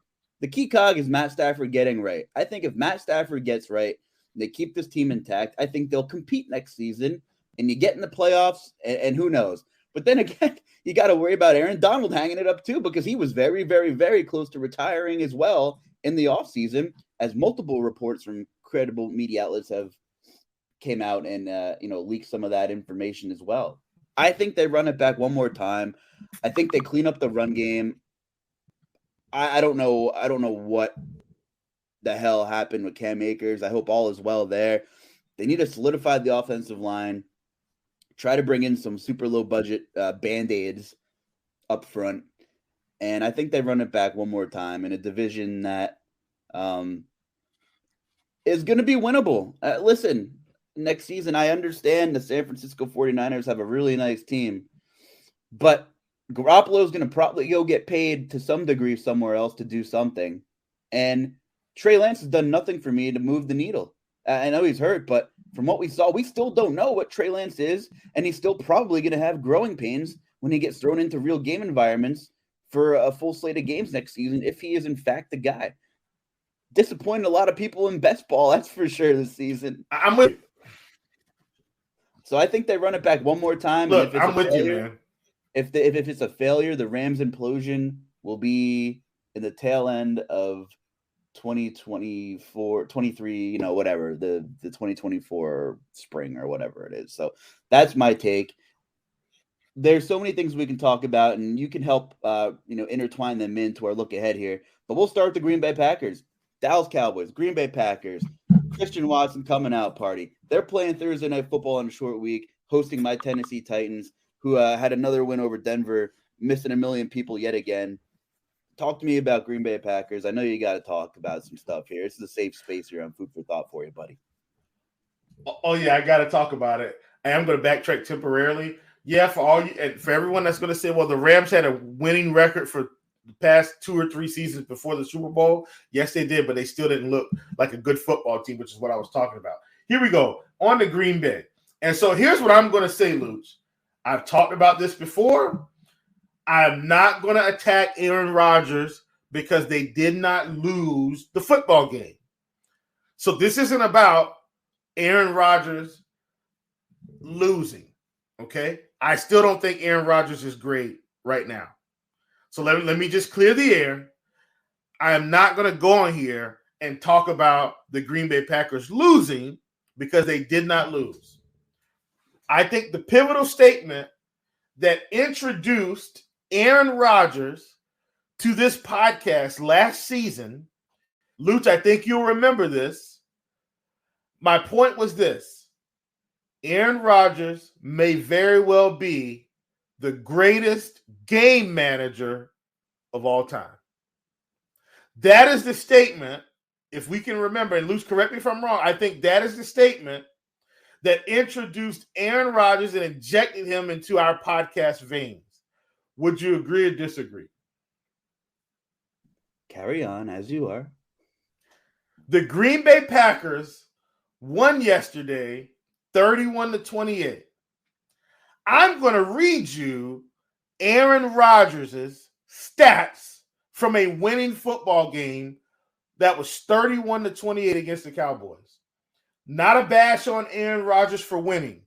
[SPEAKER 1] The key cog is Matt Stafford getting right. I think if Matt Stafford gets right, they keep this team intact, I think they'll compete next season, and you get in the playoffs, and who knows. But then again, you got to worry about Aaron Donald hanging it up too, because he was very, very, very close to retiring as well in the offseason, as multiple reports from credible media outlets have came out and leaked some of that information as well. I think they run it back one more time. I think they clean up the run game. I don't know what the hell happened with Cam Akers. I hope all is well there. They need to solidify the offensive line. Try to bring in some super low budget Band-Aids up front. And I think they run it back one more time in a division that is going to be winnable. Listen, next season, I understand the San Francisco 49ers have a really nice team, but Garoppolo is going to probably go get paid to some degree somewhere else to do something. And Trey Lance has done nothing for me to move the needle. I know he's hurt, but from what we saw, we still don't know what Trey Lance is, and he's still probably going to have growing pains when he gets thrown into real game environments for a full slate of games next season, if he is in fact the guy. Disappointed a lot of people in best ball, that's for sure, this season.
[SPEAKER 2] I'm with you.
[SPEAKER 1] So I think they run it back one more time.
[SPEAKER 2] Look, I'm with you, man.
[SPEAKER 1] If it's a failure, the Rams implosion will be in the tail end of 2024, 23, whatever, the 2024 spring or whatever it is. So that's my take. There's so many things we can talk about, and you can help, intertwine them into our look ahead here. But we'll start with the Green Bay Packers, Dallas Cowboys, Green Bay Packers, Christian Watson coming out party. They're playing Thursday Night Football on a short week, hosting my Tennessee Titans, who had another win over Denver, missing 1 million people yet again. Talk to me about Green Bay Packers. I know you got to talk about some stuff here. This is a safe space here on Food for Thought for you, buddy.
[SPEAKER 2] Oh yeah, I got to talk about it. I am going to backtrack temporarily. Yeah, for everyone that's going to say, well, the Rams had a winning record for the past 2 or 3 seasons before the Super Bowl. Yes, they did, but they still didn't look like a good football team, which is what I was talking about. Here we go, on to Green Bay. And so here's what I'm going to say, Luuch. I've talked about this before. I'm not going to attack Aaron Rodgers because they did not lose the football game. So this isn't about Aaron Rodgers losing, okay? I still don't think Aaron Rodgers is great right now. So let me just clear the air. I am not going to go on here and talk about the Green Bay Packers losing because they did not lose. I think the pivotal statement that introduced Aaron Rodgers to this podcast last season, Luuch, I think you'll remember this. My point was this: Aaron Rodgers may very well be the greatest game manager of all time. That is the statement, if we can remember, and Luuch, correct me if I'm wrong, I think that is the statement that introduced Aaron Rodgers and injected him into our podcast veins. Would you agree or disagree?
[SPEAKER 1] Carry on as you are.
[SPEAKER 2] The Green Bay Packers won yesterday 31-28. I'm going to read you Aaron Rodgers' stats from a winning football game that was 31-28 against the Cowboys. Not a bash on Aaron Rodgers for winning.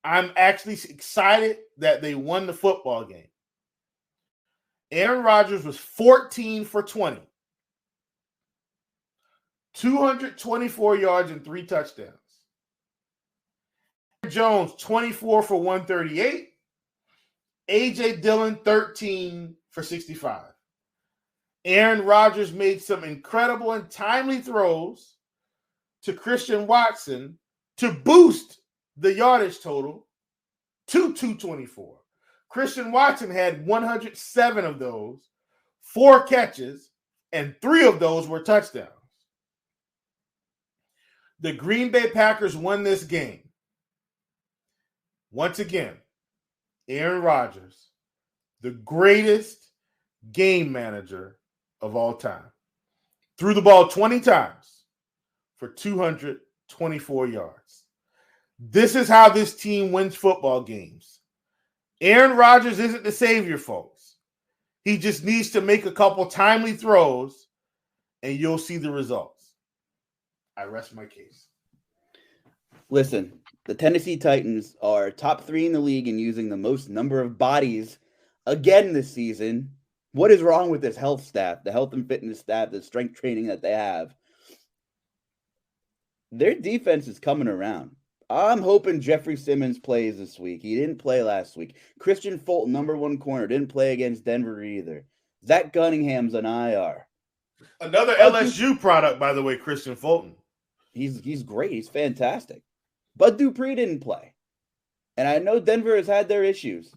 [SPEAKER 2] I'm actually excited that they won the football game. Aaron Rodgers was 14 for 20. 224 yards and 3 touchdowns. Jones, 24 for 138. A.J. Dillon, 13 for 65. Aaron Rodgers made some incredible and timely throws to Christian Watson to boost the yardage total to 224. Christian Watson had 107 of those, 4 catches, and 3 of those were touchdowns. The Green Bay Packers won this game. Once again, Aaron Rodgers, the greatest game manager of all time, threw the ball 20 times for 224 yards. This is how this team wins football games. Aaron Rodgers isn't the savior, folks. He just needs to make a couple timely throws, and you'll see the results. I rest my case.
[SPEAKER 1] Listen, the Tennessee Titans are top 3 in the league in using the most number of bodies again this season. What is wrong with this health staff, the health and fitness staff, the strength training that they have? Their defense is coming around. I'm hoping Jeffrey Simmons plays this week. He didn't play last week. Christian Fulton, number 1 corner, didn't play against Denver either. Zach Cunningham's on IR.
[SPEAKER 2] Another LSU product, by the way, Christian Fulton.
[SPEAKER 1] He's great. He's fantastic. Bud Dupree didn't play. And I know Denver has had their issues.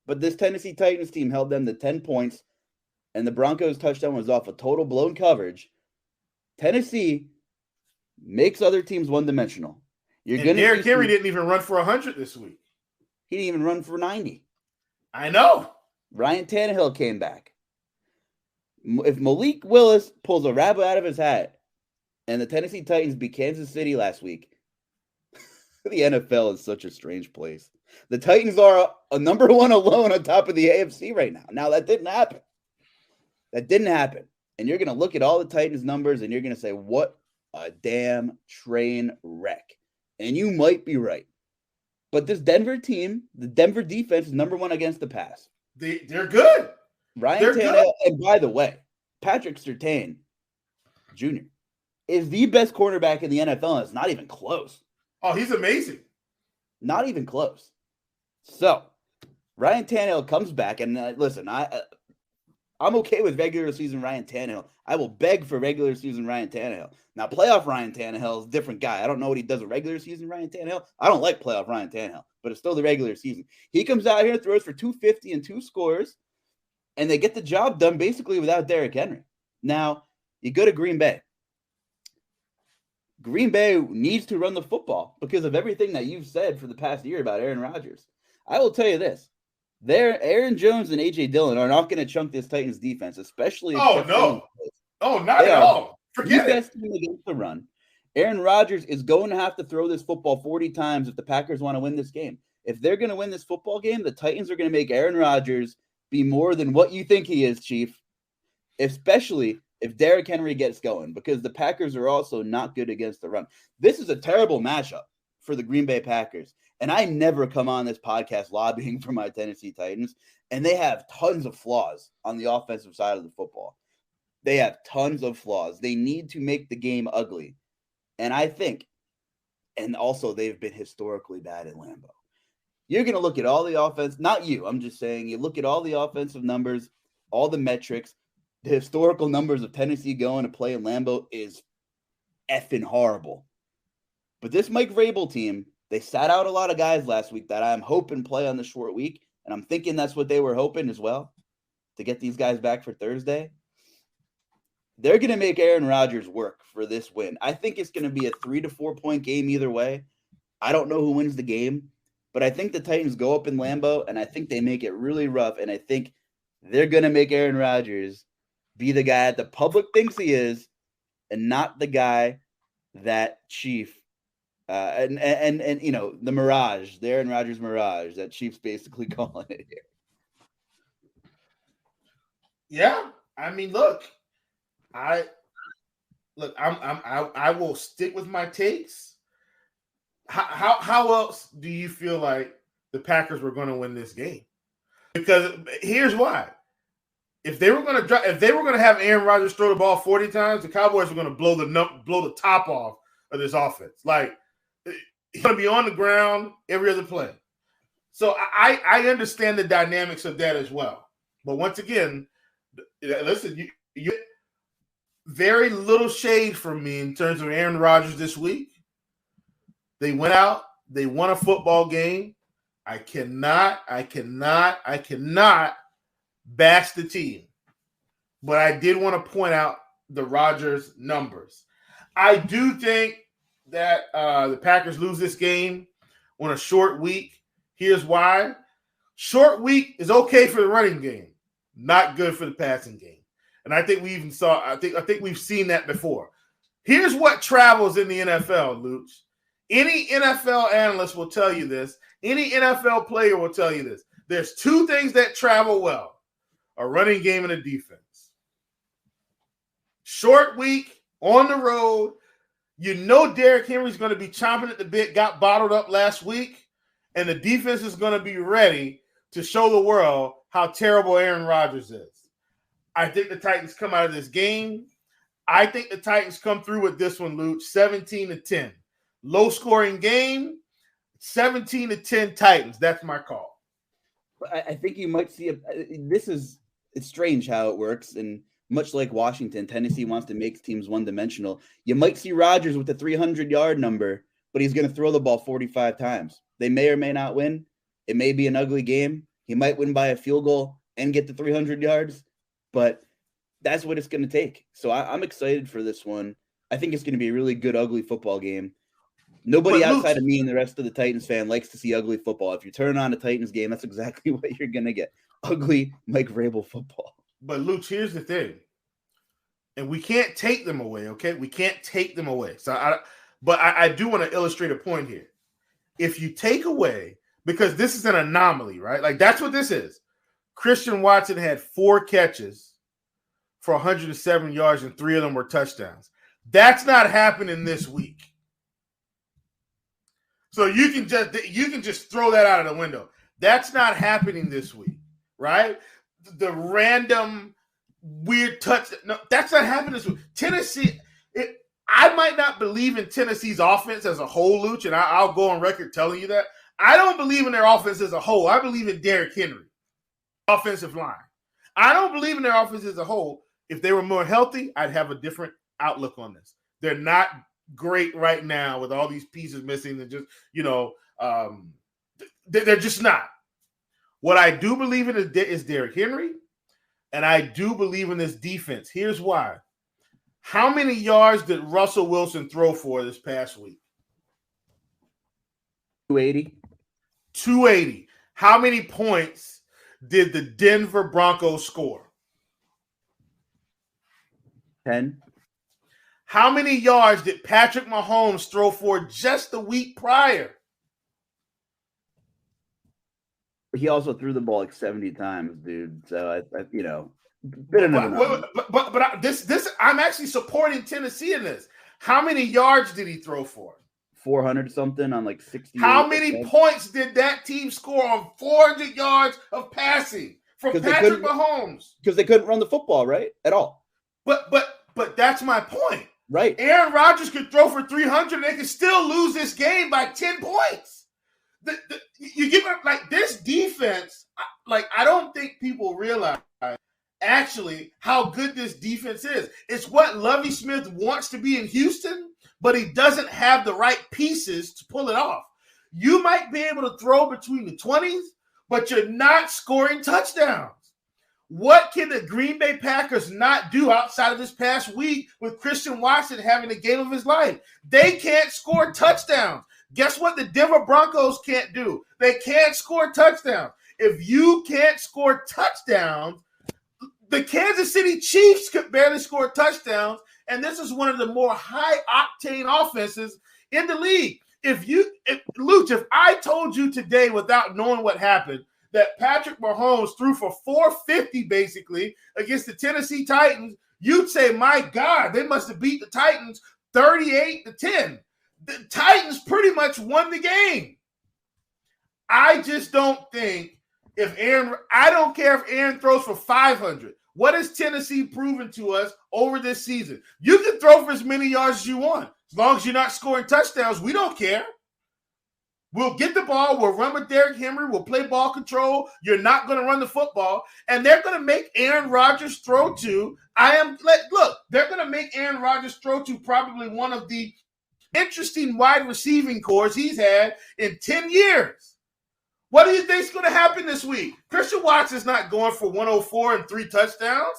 [SPEAKER 1] But this Tennessee Titans team held them to 10 points. And the Broncos' touchdown was off a total blown coverage. Tennessee makes other teams one-dimensional.
[SPEAKER 2] Derrick Henry didn't even run for 100 this week.
[SPEAKER 1] He didn't even run for 90.
[SPEAKER 2] I know.
[SPEAKER 1] Ryan Tannehill came back. If Malik Willis pulls a rabbit out of his hat and the Tennessee Titans beat Kansas City last week, the NFL is such a strange place. The Titans are a number 1 alone on top of the AFC right now. Now, that didn't happen. And you're going to look at all the Titans numbers and you're going to say, what a damn train wreck. And you might be right. But this Denver team, the Denver defense is number 1 against the pass.
[SPEAKER 2] They're good.
[SPEAKER 1] Ryan Tannehill, and by the way, Patrick Surtain Jr. is the best cornerback in the NFL, and it's not even close.
[SPEAKER 2] Oh, he's amazing.
[SPEAKER 1] Not even close. So, Ryan Tannehill comes back, and listen, I'm okay with regular season Ryan Tannehill. I will beg for regular season Ryan Tannehill. Now, playoff Ryan Tannehill is a different guy. I don't know what he does with regular season Ryan Tannehill. I don't like playoff Ryan Tannehill, but it's still the regular season. He comes out here, throws for 250 and 2 scores, and they get the job done basically without Derrick Henry. Now, you go to Green Bay. Green Bay needs to run the football because of everything that you've said for the past year about Aaron Rodgers. I will tell you this. Aaron Jones and A.J. Dillon are not going to chunk this Titans defense, especially if
[SPEAKER 2] not at all. Forget it. Best
[SPEAKER 1] team against the run. Aaron Rodgers is going to have to throw this football 40 times if the Packers want to win this game. If they're going to win this football game, the Titans are going to make Aaron Rodgers be more than what you think he is, Chief, especially if Derrick Henry gets going, because the Packers are also not good against the run. This is a terrible matchup for the Green Bay Packers. And I never come on this podcast lobbying for my Tennessee Titans, and they have tons of flaws on the offensive side of the football. They have tons of flaws. They need to make the game ugly. And I think, and also they've been historically bad at Lambeau. You're going to look at all the offense, not you, I'm just saying, you look at all the offensive numbers, all the metrics, the historical numbers of Tennessee going to play in Lambeau is effing horrible. But this Mike Vrabel team, they sat out a lot of guys last week that I'm hoping play on the short week, and I'm thinking that's what they were hoping as well, to get these guys back for Thursday. They're going to make Aaron Rodgers work for this win. I think it's going to be a 3 to 4 point game either way. I don't know who wins the game, but I think the Titans go up in Lambeau, and I think they make it really rough, and I think they're going to make Aaron Rodgers be the guy that the public thinks he is and not the guy that Chief And you know, the mirage, the Aaron Rodgers mirage that Chiefs basically calling it here.
[SPEAKER 2] Yeah, I mean, look, I will stick with my takes. How else do you feel like the Packers were going to win this game? Because here's why: if they were going to have Aaron Rodgers throw the ball 40 times, the Cowboys were going to blow the top off of this offense. Like, he's going to be on the ground every other play. So I understand the dynamics of that as well. But once again, listen, you very little shade from me in terms of Aaron Rodgers this week. They went out. They won a football game. I cannot bash the team. But I did want to point out the Rodgers numbers. I do think that the Packers lose this game on a short week. Here's why. Short week is okay for the running game, not good for the passing game. And I think I think we've seen that before. Here's what travels in the NFL, Luuch. Any NFL analyst will tell you this. Any NFL player will tell you this. There's two things that travel well: a running game and a defense. Short week, on the road. You know Derrick Henry's going to be chomping at the bit, got bottled up last week, and the defense is going to be ready to show the world how terrible Aaron Rodgers is. I think the Titans come out of this game. I think the Titans come through with this one, Luuch, 17-10. Low-scoring game, 17-10 Titans. That's my call.
[SPEAKER 1] I think you might see it's strange how it works, and much like Washington, Tennessee wants to make teams one-dimensional. You might see Rodgers with the 300-yard number, but he's going to throw the ball 45 times. They may or may not win. It may be an ugly game. He might win by a field goal and get the 300 yards, but that's what it's going to take. So I'm excited for this one. I think it's going to be a really good, ugly football game. Nobody outside of me and the rest of the Titans fan likes to see ugly football. If you turn on a Titans game, that's exactly what you're going to get. Ugly Mike Vrabel football.
[SPEAKER 2] But, Luuch, here's the thing. And we can't take them away, okay? We can't take them away. But I do want to illustrate a point here. If you take away, because this is an anomaly, right? Like, that's what this is. Christian Watson had 4 catches for 107 yards, and 3 of them were touchdowns. That's not happening this week. So you can just throw that out of the window. That's not happening this week, right? The random weird touch. No, that's not happening this week. Tennessee, I might not believe in Tennessee's offense as a whole, Luuch, and I'll go on record telling you that. I don't believe in their offense as a whole. I believe in Derrick Henry, offensive line. I don't believe in their offense as a whole. If they were more healthy, I'd have a different outlook on this. They're not great right now with all these pieces missing. They're just, they're just not. What I do believe in is Derrick Henry, and I do believe in this defense. Here's why. How many yards did Russell Wilson throw for this past week?
[SPEAKER 1] 280.
[SPEAKER 2] 280. How many points did the Denver Broncos score?
[SPEAKER 1] 10.
[SPEAKER 2] How many yards did Patrick Mahomes throw for just the week prior?
[SPEAKER 1] He also threw the ball like 70 times, dude. So
[SPEAKER 2] this I'm actually supporting Tennessee in this. How many yards did he throw for?
[SPEAKER 1] 400 something on like 60.
[SPEAKER 2] How many points did that team score on 400 yards of passing from Patrick Mahomes?
[SPEAKER 1] Because they couldn't run the football, right? At all.
[SPEAKER 2] But that's my point.
[SPEAKER 1] Right.
[SPEAKER 2] Aaron Rodgers could throw for 300 and they could still lose this game by 10 points. You give it like this defense, like I don't think people realize actually how good this defense is. It's what Lovie Smith wants to be in Houston, but he doesn't have the right pieces to pull it off. You might be able to throw between the 20s, but you're not scoring touchdowns. What can the Green Bay Packers not do outside of this past week with Christian Watson having the game of his life? They can't score touchdowns. Guess what the Denver Broncos can't do? They can't score touchdowns. If you can't score touchdowns, the Kansas City Chiefs could barely score touchdowns, and this is one of the more high-octane offenses in the league. Luuch, if I told you today without knowing what happened that Patrick Mahomes threw for 450 basically against the Tennessee Titans, you'd say, my God, they must have beat the Titans 38-10. The Titans pretty much won the game. I just don't think I don't care if Aaron throws for 500. What has Tennessee proven to us over this season? You can throw for as many yards as you want. As long as you're not scoring touchdowns, we don't care. We'll get the ball. We'll run with Derrick Henry. We'll play ball control. You're not going to run the football. And they're going to make Aaron Rodgers throw to, they're going to make Aaron Rodgers throw to probably one of the interesting wide receiving cores he's had in 10 years. What do you think is going to happen this week? Christian Watson's not going for 104 and 3 touchdowns.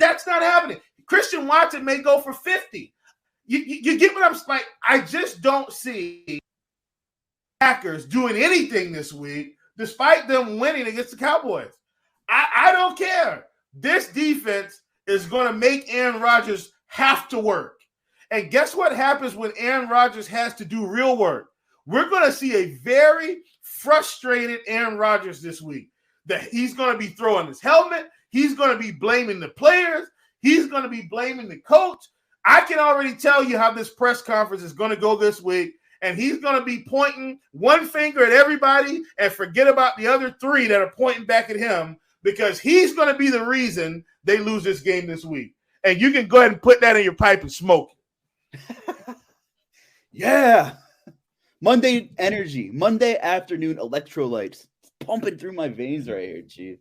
[SPEAKER 2] That's not happening. Christian Watson may go for 50. You get what I'm saying? I just don't see Packers doing anything this week, despite them winning against the Cowboys. I don't care. This defense is going to make Aaron Rodgers have to work. And guess what happens when Aaron Rodgers has to do real work? We're going to see a very frustrated Aaron Rodgers this week. That he's going to be throwing his helmet. He's going to be blaming the players. He's going to be blaming the coach. I can already tell you how this press conference is going to go this week. And he's going to be pointing one finger at everybody and forget about the other 3 that are pointing back at him, because he's going to be the reason they lose this game this week. And you can go ahead and put that in your pipe and smoke it.
[SPEAKER 1] Yeah. Monday energy, Monday afternoon electrolytes. It's pumping through my veins right here, Chief.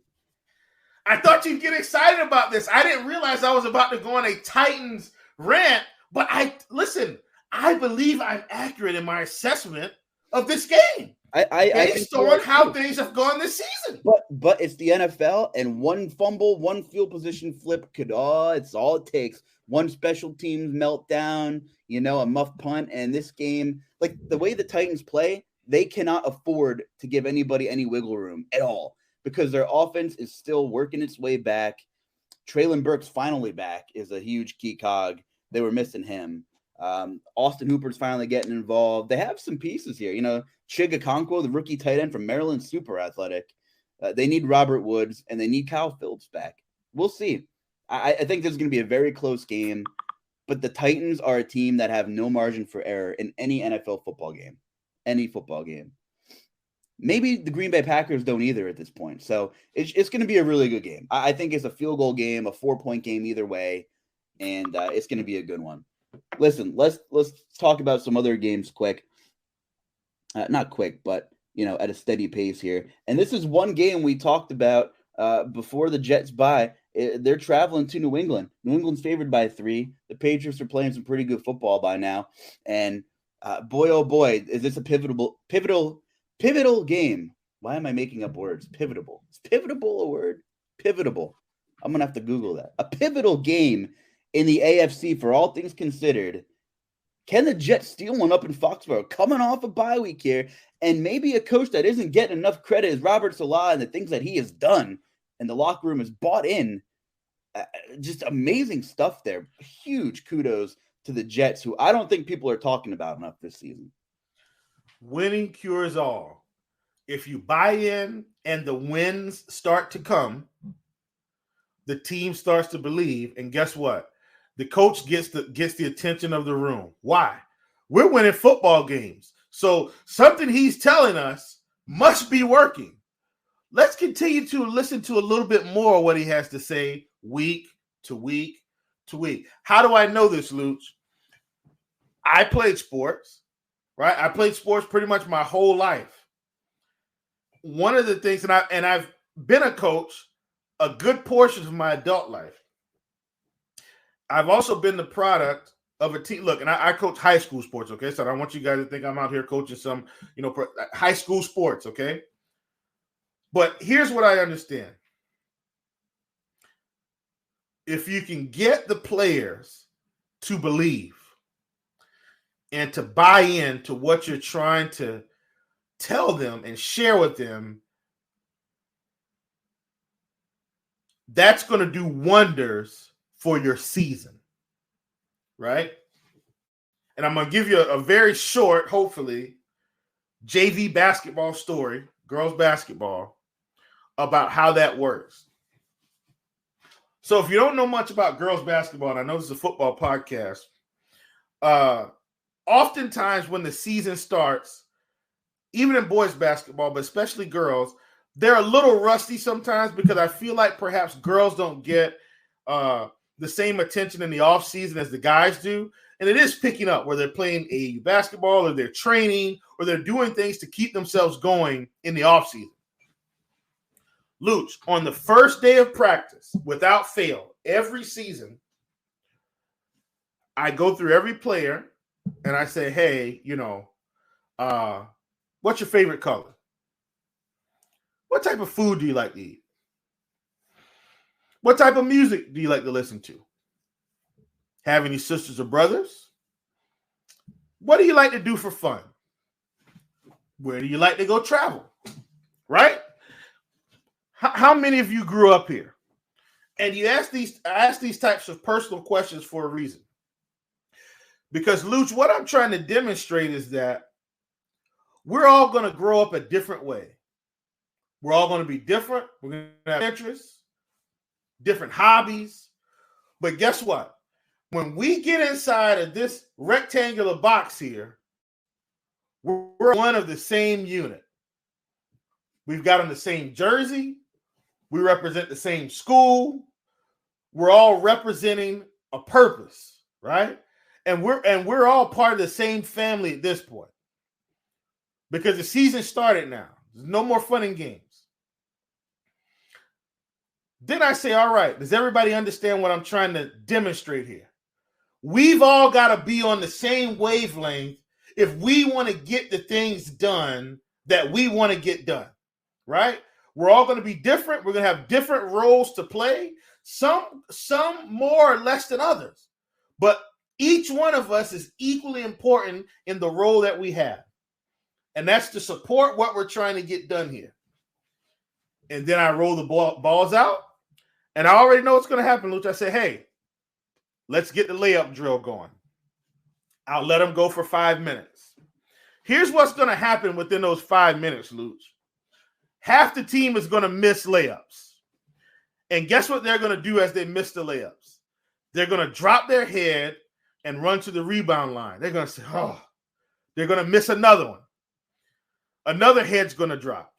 [SPEAKER 2] I thought you'd get excited about this. I didn't realize I was about to go on a Titans rant, but I believe I'm accurate in my assessment of this game. Based on how things have gone this season.
[SPEAKER 1] But it's the NFL, and one fumble, one field position flip it's all it takes. One special teams meltdown, a muff punt, and this game, like the way the Titans play, they cannot afford to give anybody any wiggle room at all, because their offense is still working its way back. Traylon Burks finally back is a huge key cog. They were missing him. Austin Hooper's finally getting involved. They have some pieces here. Chig Okonkwo, the rookie tight end from Maryland, super athletic. They need Robert Woods, and they need Kyle Phillips back. We'll see. I think this is going to be a very close game, but the Titans are a team that have no margin for error in any NFL football game. Any football game. Maybe the Green Bay Packers don't either at this point. So it's going to be a really good game. I think it's a field goal game, a 4-point game either way, and it's going to be a good one. Listen, let's talk about some other games quick. Not quick, but at a steady pace here. And this is one game we talked about before the Jets bye. They're traveling to New England. New England's favored by 3. The Patriots are playing some pretty good football by now. And boy, oh boy, is this a pivotal game. Why am I making up words? Pivotable. Is pivotable a word? Pivotable. I'm going to have to Google that. A pivotal game in the AFC for all things considered. Can the Jets steal one up in Foxborough? Coming off a bye week here, and maybe a coach that isn't getting enough credit is Robert Saleh and the things that he has done, and the locker room has bought in. Just amazing stuff there. Huge kudos to the Jets, who I don't think people are talking about enough this season.
[SPEAKER 2] Winning cures all. If you buy in and the wins start to come, the team starts to believe, and guess what? The coach gets the attention of the room. Why? We're winning football games. So something he's telling us must be working. Let's continue to listen to a little bit more of what he has to say week to week to week. How do I know this, Luuch? I played sports, right? I played sports pretty much my whole life. One of the things, and I've been a coach a good portion of my adult life. I've also been the product of a team. Look, and I coach high school sports, okay? So I don't want you guys to think I'm out here coaching some, high school sports, okay? But here's what I understand. If you can get the players to believe and to buy into what you're trying to tell them and share with them, that's going to do wonders for your season, right? And I'm going to give you a very short, hopefully, JV basketball story, girls basketball, about how that works. So if you don't know much about girls basketball, and I know this is a football podcast, oftentimes when the season starts, even in boys basketball, but especially girls, they're a little rusty sometimes because I feel like perhaps girls don't get the same attention in the offseason as the guys do. And it is picking up where they're playing AAU basketball or they're training or they're doing things to keep themselves going in the offseason. Luuch, on the first day of practice, without fail, every season, I go through every player and I say, hey, what's your favorite color? What type of food do you like to eat? What type of music do you like to listen to? Have any sisters or brothers? What do you like to do for fun? Where do you like to go travel? Right? How many of you grew up here? And I ask these types of personal questions for a reason. Because, Luuch, what I'm trying to demonstrate is that we're all going to grow up a different way. We're all going to be different. We're going to have interests, different hobbies. But guess what? When we get inside of this rectangular box here, we're one of the same unit. We've got on the same jersey. We represent the same school. We're all representing a purpose, right? And we're all part of the same family at this point. Because the season started now. There's no more fun and games. Then I say, all right, does everybody understand what I'm trying to demonstrate here? We've all got to be on the same wavelength if we want to get the things done that we want to get done, right? We're all going to be different. We're going to have different roles to play, some more or less than others. But each one of us is equally important in the role that we have. And that's to support what we're trying to get done here. And then I roll the balls out. And I already know what's going to happen, Luuch. I say, hey, let's get the layup drill going. I'll let them go for 5 minutes. Here's what's going to happen within those 5 minutes, Luuch. Half the team is going to miss layups. And guess what they're going to do as they miss the layups? They're going to drop their head and run to the rebound line. They're going to say, oh, they're going to miss another one. Another head's going to drop.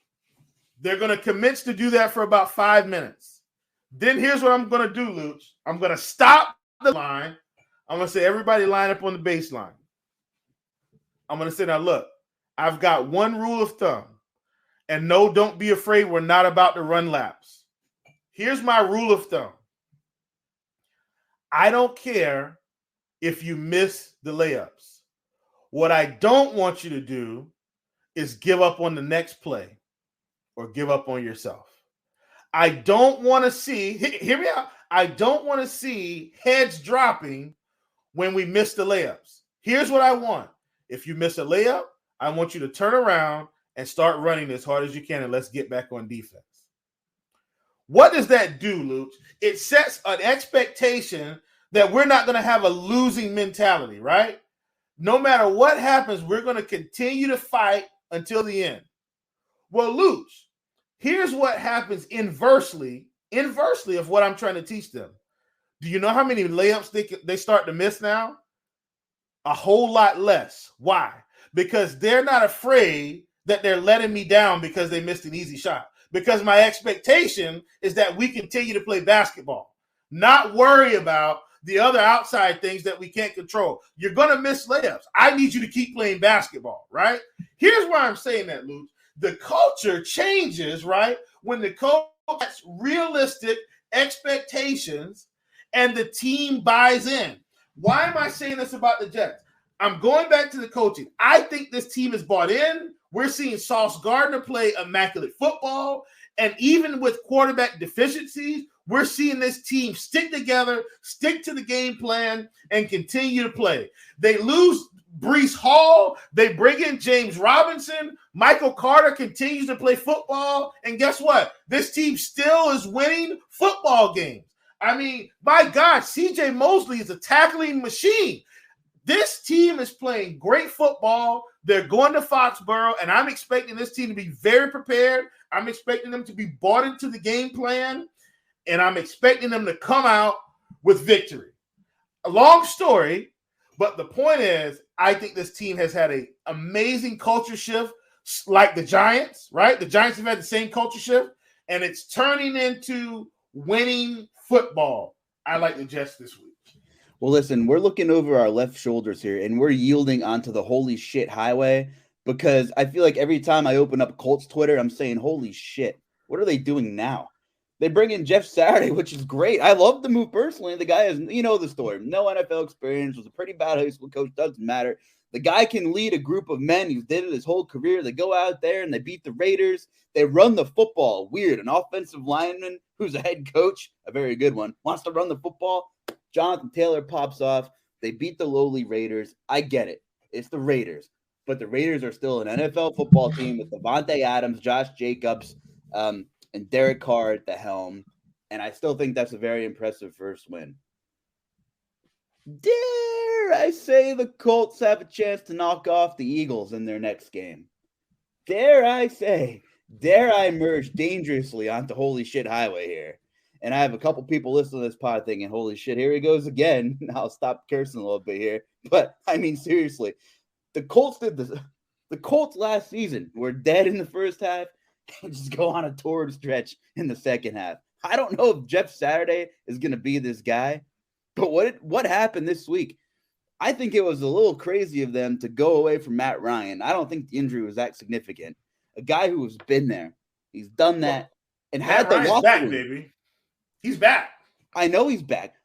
[SPEAKER 2] They're going to commence to do that for about 5 minutes. Then here's what I'm going to do, Luuch. I'm going to stop the line. I'm going to say, everybody line up on the baseline. I'm going to say, now look, I've got one rule of thumb. And no, don't be afraid. We're not about to run laps. Here's my rule of thumb. I don't care if you miss the layups. What I don't want you to do is give up on the next play or give up on yourself. I don't want to see, hear me out. I don't want to see heads dropping when we miss the layups. Here's what I want. If you miss a layup, I want you to turn around and start running as hard as you can, and let's get back on defense. What does that do, Luuch? It sets an expectation that we're not going to have a losing mentality, right? No matter what happens, we're going to continue to fight until the end. Well, Luuch, here's what happens inversely of what I'm trying to teach them. Do you know how many layups they start to miss now? A whole lot less. Why? Because they're not afraid that they're letting me down because they missed an easy shot. Because my expectation is that we continue to play basketball, not worry about the other outside things that we can't control. You're going to miss layups. I need you to keep playing basketball, right? Here's why I'm saying that, Luuch. The culture changes, right, when the coach has realistic expectations and the team buys in. Why am I saying this about the Jets? I'm going back to the coaching. I think this team is bought in. We're seeing Sauce Gardner play immaculate football. And even with quarterback deficiencies, we're seeing this team stick together, stick to the game plan, and continue to play. They lose Breece Hall. They bring in James Robinson. Michael Carter continues to play football. And guess what? This team still is winning football games. I mean, my God, C.J. Mosley is a tackling machine. This team is playing great football. They're going to Foxborough, and I'm expecting this team to be very prepared. I'm expecting them to be bought into the game plan, and I'm expecting them to come out with victory. A long story, but the point is, I think this team has had an amazing culture shift, like the Giants, right? The Giants have had the same culture shift, and it's turning into winning football. I like the Jets this week.
[SPEAKER 1] Well, listen, we're looking over our left shoulders here, and we're yielding onto the holy shit highway because I feel like every time I open up Colts Twitter, I'm saying, holy shit, what are they doing now? They bring in Jeff Saturday, which is great. I love the move personally. The guy has, the story. No NFL experience, was a pretty bad high school coach, doesn't matter. The guy can lead a group of men. He's did it his whole career. They go out there and they beat the Raiders. They run the football. Weird. An offensive lineman who's a head coach, a very good one, wants to run the football. Jonathan Taylor pops off. They beat the lowly Raiders. I get it. It's the Raiders. But the Raiders are still an NFL football team with Devontae Adams, Josh Jacobs, and Derek Carr at the helm. And I still think that's a very impressive first win. Dare I say the Colts have a chance to knock off the Eagles in their next game? Dare I say, dare I merge dangerously onto holy shit highway here? And I have a couple people listening to this pod thinking, holy shit, here he goes again. I'll stop cursing a little bit here. But, I mean, seriously, the Colts did this. The Colts last season were dead in the first half and just go on a torrid stretch in the second half. I don't know if Jeff Saturday is going to be this guy, but what happened this week? I think it was a little crazy of them to go away from Matt Ryan. I don't think the injury was that significant. A guy who has been there, he's done that, and had the locker
[SPEAKER 2] back,
[SPEAKER 1] room.
[SPEAKER 2] Baby. He's back.
[SPEAKER 1] I know he's back.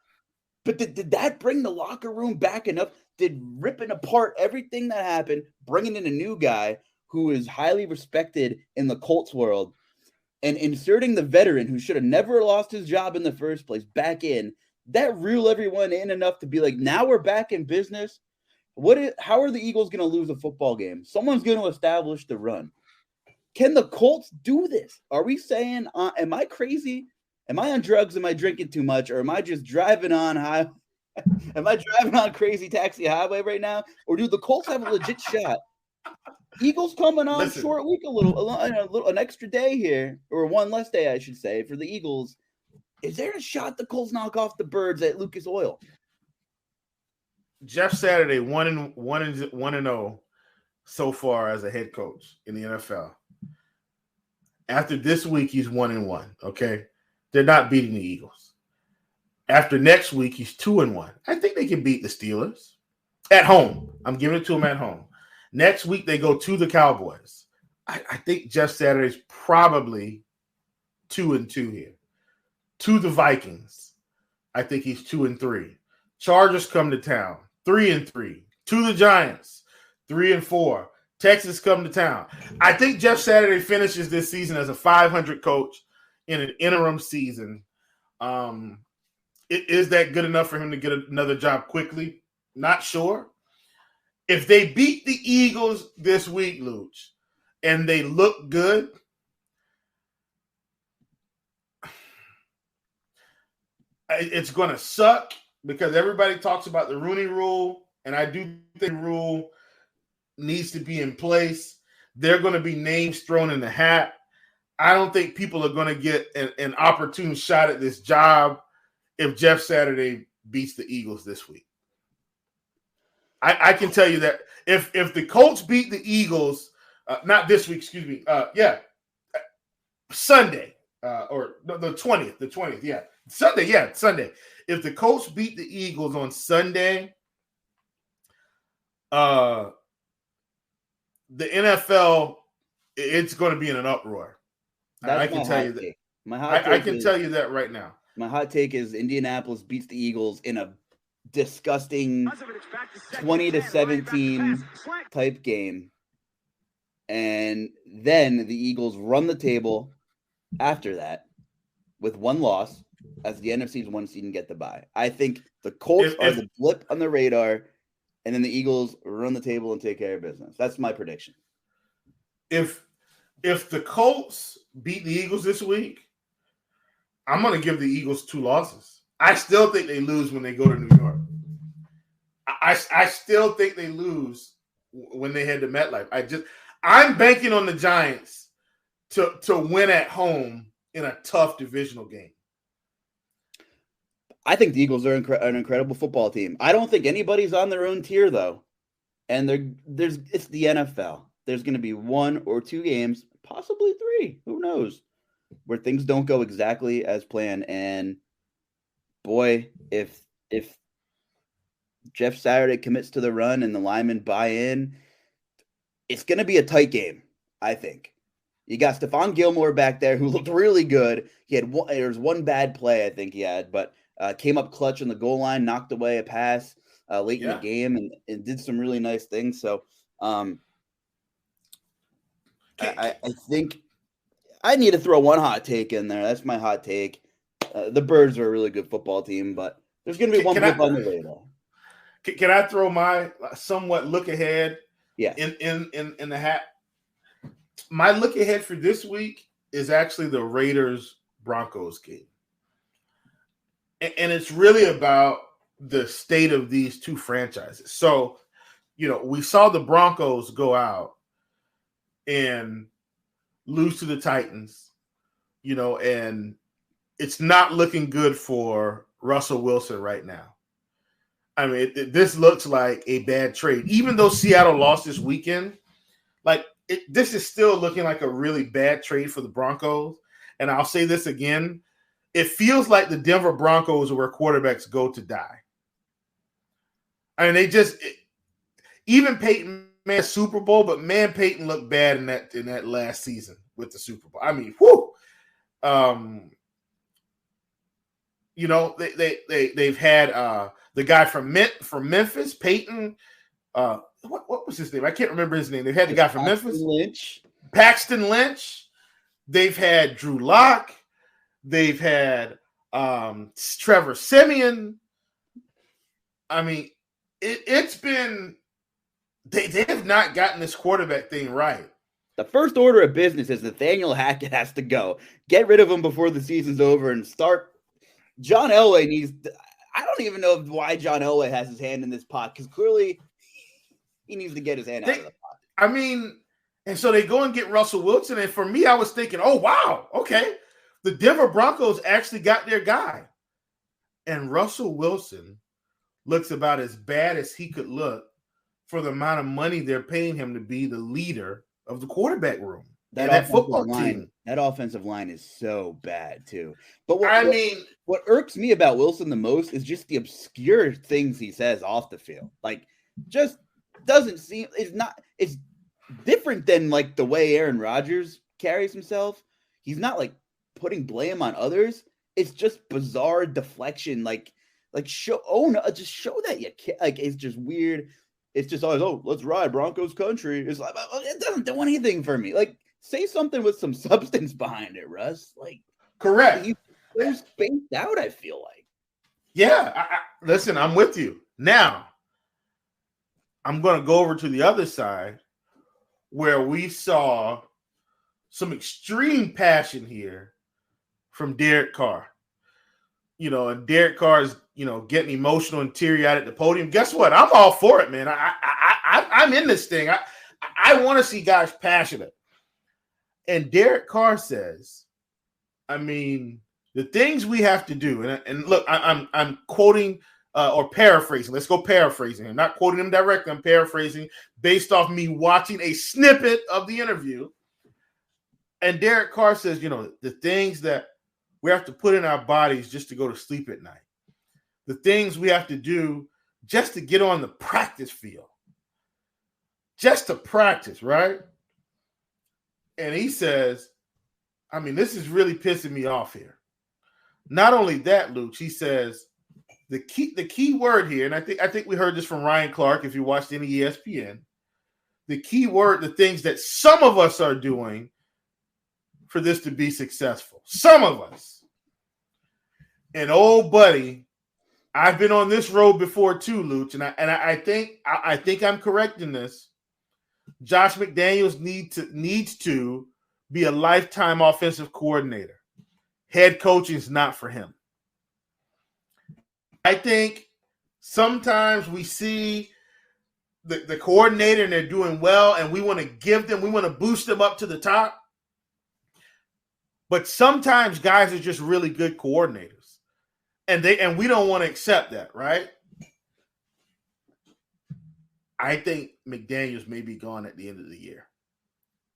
[SPEAKER 1] But did that bring the locker room back enough? Did ripping apart everything that happened, bringing in a new guy who is highly respected in the Colts world, and inserting the veteran who should have never lost his job in the first place back in, that reel everyone in enough to be like, now we're back in business? How are the Eagles going to lose a football game? Someone's going to establish the run. Can the Colts do this? Are we saying, am I crazy? Am I on drugs? Am I drinking too much? Or am I just driving on high? Am I driving on crazy taxi highway right now? Or do the Colts have a legit shot? Eagles coming on short week an extra day here, or one less day, I should say, for the Eagles. Is there a shot the Colts knock off the Birds at Lucas Oil?
[SPEAKER 2] Jeff Saturday 1-0 so far as a head coach in the NFL. After this week, he's 1-1. Okay. They're not beating the Eagles. After next week, he's 2-1. I think they can beat the Steelers at home. I'm giving it to them at home. Next week, they go to the Cowboys. I think Jeff Saturday's probably 2-2 here. To the Vikings, I think he's 2-3. Chargers come to town, 3-3. To the Giants, 3-4. Texas come to town. I think Jeff Saturday finishes this season as a 500 coach in an interim season. Is that good enough for him to get another job quickly? Not sure. If they beat the Eagles this week, Luuch, and they look good, it's going to suck because everybody talks about the Rooney Rule, and I do think the rule needs to be in place. There are going to be names thrown in the hat. I don't think people are going to get an opportune shot at this job if Jeff Saturday beats the Eagles this week. I can tell you that if the Colts beat the Eagles, not this week, excuse me, Sunday, or the 20th, yeah. Sunday. If the Colts beat the Eagles on Sunday, the NFL, it's going to be in an uproar. I can tell you that. I can tell you that right now.
[SPEAKER 1] My hot take is Indianapolis beats the Eagles in a disgusting 20-17 type game. And then the Eagles run the table after that with one loss as the NFC's one seed and get the bye. I think the Colts are the blip on the radar, and then the Eagles run the table and take care of business. That's my prediction.
[SPEAKER 2] If the Colts beat the Eagles this week, I'm going to give the Eagles 2 losses. I still think they lose when they go to New York. I still think they lose when they head to MetLife. I'm banking on the Giants to win at home in a tough divisional game.
[SPEAKER 1] I think the Eagles are an incredible football team. I don't think anybody's on their own tier, though. And it's the NFL. There's going to be 1 or 2 games, possibly 3, who knows, where things don't go exactly as planned. And boy, if Jeff Saturday commits to the run and the linemen buy in, it's going to be a tight game, I think. You got Stephon Gilmore back there who looked really good. There was one bad play I think he had, but came up clutch on the goal line, knocked away a pass late in the game, and did some really nice things. So I think I need to throw one hot take in there. That's my hot take. The Birds are a really good football team, but there's going to be one blip on the radar.
[SPEAKER 2] Can I throw my somewhat look ahead?
[SPEAKER 1] Yeah.
[SPEAKER 2] In the hat. My look ahead for this week is actually the Raiders-Broncos game. And it's really about the state of these two franchises. So, we saw the Broncos go out and lose to the Titans, and it's not looking good for Russell Wilson right now. I mean, this looks like a bad trade. Even though Seattle lost this weekend, this is still looking like a really bad trade for the Broncos. And I'll say this again. It feels like the Denver Broncos are where quarterbacks go to die. I mean, even Peyton made a Super Bowl, but man, Peyton looked bad in that last season with the Super Bowl. I mean, whoo. They've had the guy from Memphis, Peyton. What was his name? I can't remember his name. They've had the guy from Memphis, Paxton Lynch. They've had Drew Lock. They've had Trevor Siemian. I mean, it's been they have not gotten this quarterback thing right.
[SPEAKER 1] The first order of business is Nathaniel Hackett has to go. Get rid of him before the season's over and start. John Elway needs. I don't even know why John Elway has his hand in this pot, because clearly he needs to get his hand out of the pot.
[SPEAKER 2] I mean, and so they go and get Russell Wilson. And for me, I was thinking, oh, wow, okay. The Denver Broncos actually got their guy. And Russell Wilson looks about as bad as he could look for the amount of money they're paying him to be the leader of the quarterback room. That football team.
[SPEAKER 1] That offensive line is so bad too. But what irks me about Wilson the most is just the obscure things he says off the field. Just doesn't seem it's different than the way Aaron Rodgers carries himself. He's not putting blame on others. It's just bizarre deflection. Just show that you can't. It's just weird. It's just always, let's ride Broncos country. It's it doesn't do anything for me. Say something with some substance behind it, Russ.
[SPEAKER 2] Correct.
[SPEAKER 1] He's so spaced out, I feel like.
[SPEAKER 2] Yeah. Listen, I'm with you. Now, I'm going to go over to the other side where we saw some extreme passion here from Derek Carr. And Derek Carr is, getting emotional and teary-eyed at the podium. Guess what? I'm all for it, man. I'm in this thing. I want to see guys passionate. And Derek Carr says, the things we have to do, and look, I'm quoting or paraphrasing. Let's go paraphrasing. I'm not quoting him directly. I'm paraphrasing based off me watching a snippet of the interview. And Derek Carr says, the things that we have to put in our bodies just to go to sleep at night. The things we have to do just to get on the practice field. Just to practice, right? And he says, this is really pissing me off here. Not only that, Luuch, he says the key word here, and I think we heard this from Ryan Clark if you watched any ESPN. The key word, the things that some of us are doing for this to be successful. Some of us. And old buddy, I've been on this road before too, Luuch, and I think I'm correct in this. Josh McDaniels needs to be a lifetime offensive coordinator. Head coaching is not for him. I think sometimes we see the coordinator and they're doing well, and we want to boost them up to the top. But sometimes guys are just really good coordinators, and we don't want to accept that, right? I think McDaniels may be gone at the end of the year.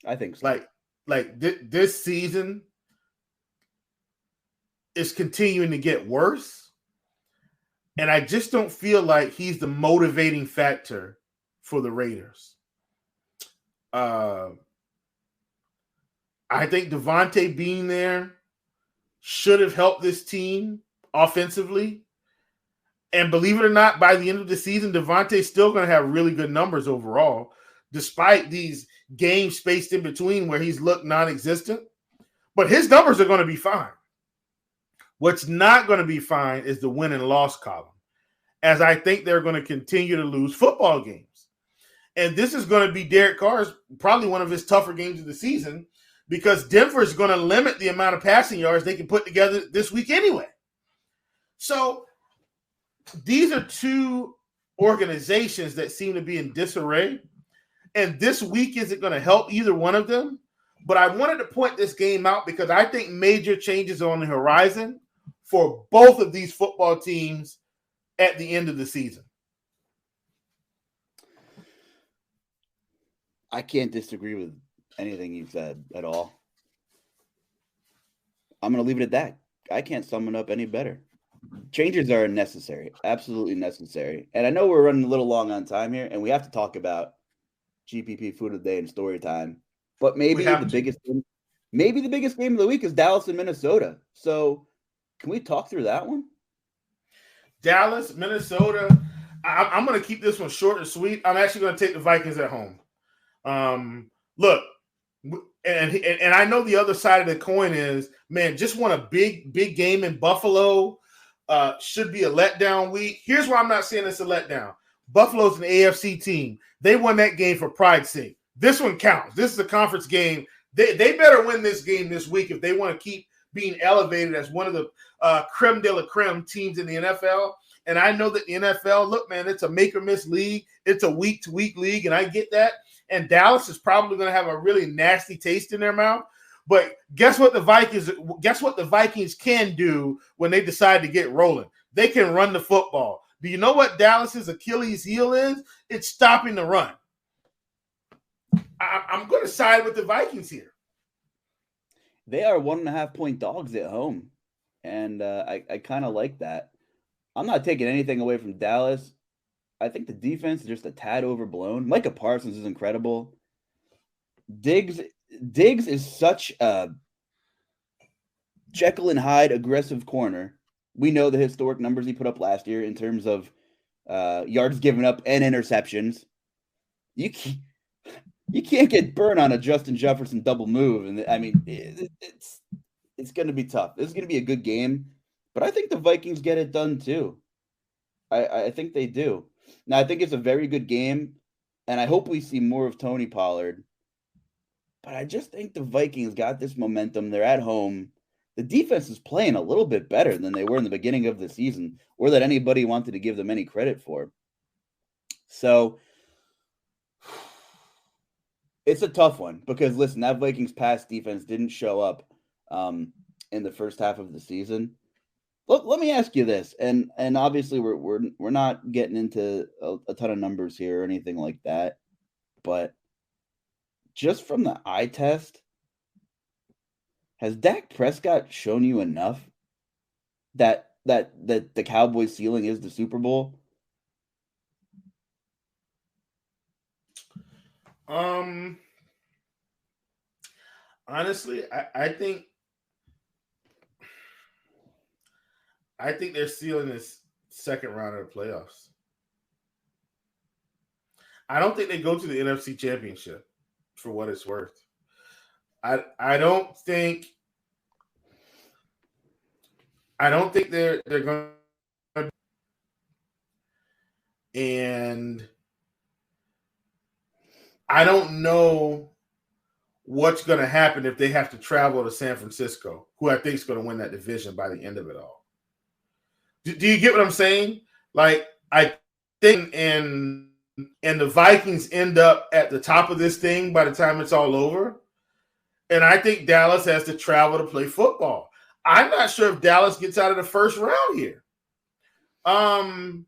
[SPEAKER 1] I think so.
[SPEAKER 2] This season is continuing to get worse, and I just don't feel like he's the motivating factor for the Raiders. I think Devontae being there should have helped this team offensively. And believe it or not, by the end of the season, Devontae's still going to have really good numbers overall, despite these games spaced in between where he's looked non-existent. But his numbers are going to be fine. What's not going to be fine is the win and loss column, as I think they're going to continue to lose football games. And this is going to be Derek Carr's probably one of his tougher games of the season, because Denver is going to limit the amount of passing yards they can put together this week anyway. So these are two organizations that seem to be in disarray, and this week isn't going to help either one of them. But I wanted to point this game out because I think major changes are on the horizon for both of these football teams at the end of the season.
[SPEAKER 1] I can't disagree with anything you've said at all. I'm going to leave it at that. I can't sum it up any better. Changes are necessary, absolutely necessary. And I know we're running a little long on time here, and we have to talk about GPP food of the day and story time. But maybe the biggest game of the week is Dallas and Minnesota. So can we talk through that one?
[SPEAKER 2] Dallas, Minnesota. I'm going to keep this one short and sweet. I'm actually going to take the Vikings at home. Look, and I know the other side of the coin is, man, just won a big game in Buffalo. Should be a letdown week. Here's why I'm not saying it's a letdown. Buffalo's an AFC team. They won that game for pride's sake. This one counts. This is a conference game. They better win this game this week if they want to keep being elevated as one of the creme de la creme teams in the NFL. And I know that the NFL, look, man, it's a make or miss league. It's a week-to-week league, and I get that. And Dallas is probably going to have a really nasty taste in their mouth. But guess what the Vikings can do when they decide to get rolling? They can run the football. Do you know what Dallas's Achilles heel is? It's stopping the run. I'm going to side with the Vikings here.
[SPEAKER 1] They are 1.5-point dogs at home, and I kind of like that. I'm not taking anything away from Dallas. I think the defense is just a tad overblown. Micah Parsons is incredible. Diggs is such a Jekyll and Hyde aggressive corner. We know the historic numbers he put up last year in terms of yards given up and interceptions. You can't get burned on a Justin Jefferson double move, and I mean it's going to be tough. This is going to be a good game, but I think the Vikings get it done too. I think they do. Now I think it's a very good game, and I hope we see more of Tony Pollard. But I just think the Vikings got this momentum. They're at home. The defense is playing a little bit better than they were in the beginning of the season, or that anybody wanted to give them any credit for. So it's a tough one because, listen, that Vikings pass defense didn't show up in the first half of the season. Look, let me ask you this, and obviously we're not getting into a ton of numbers here or anything like that, but just from the eye test, has Dak Prescott shown you enough that the Cowboys' ceiling is the Super Bowl?
[SPEAKER 2] Honestly, I think their ceiling is second round of the playoffs. I don't think they go to the NFC Championship, for what it's worth. I don't think they're going to, and I don't know what's going to happen if they have to travel to San Francisco, who I think is going to win that division by the end of it all. Do you get what I'm saying? Like, I think and the Vikings end up at the top of this thing by the time it's all over. And I think Dallas has to travel to play football. I'm not sure if Dallas gets out of the first round here. And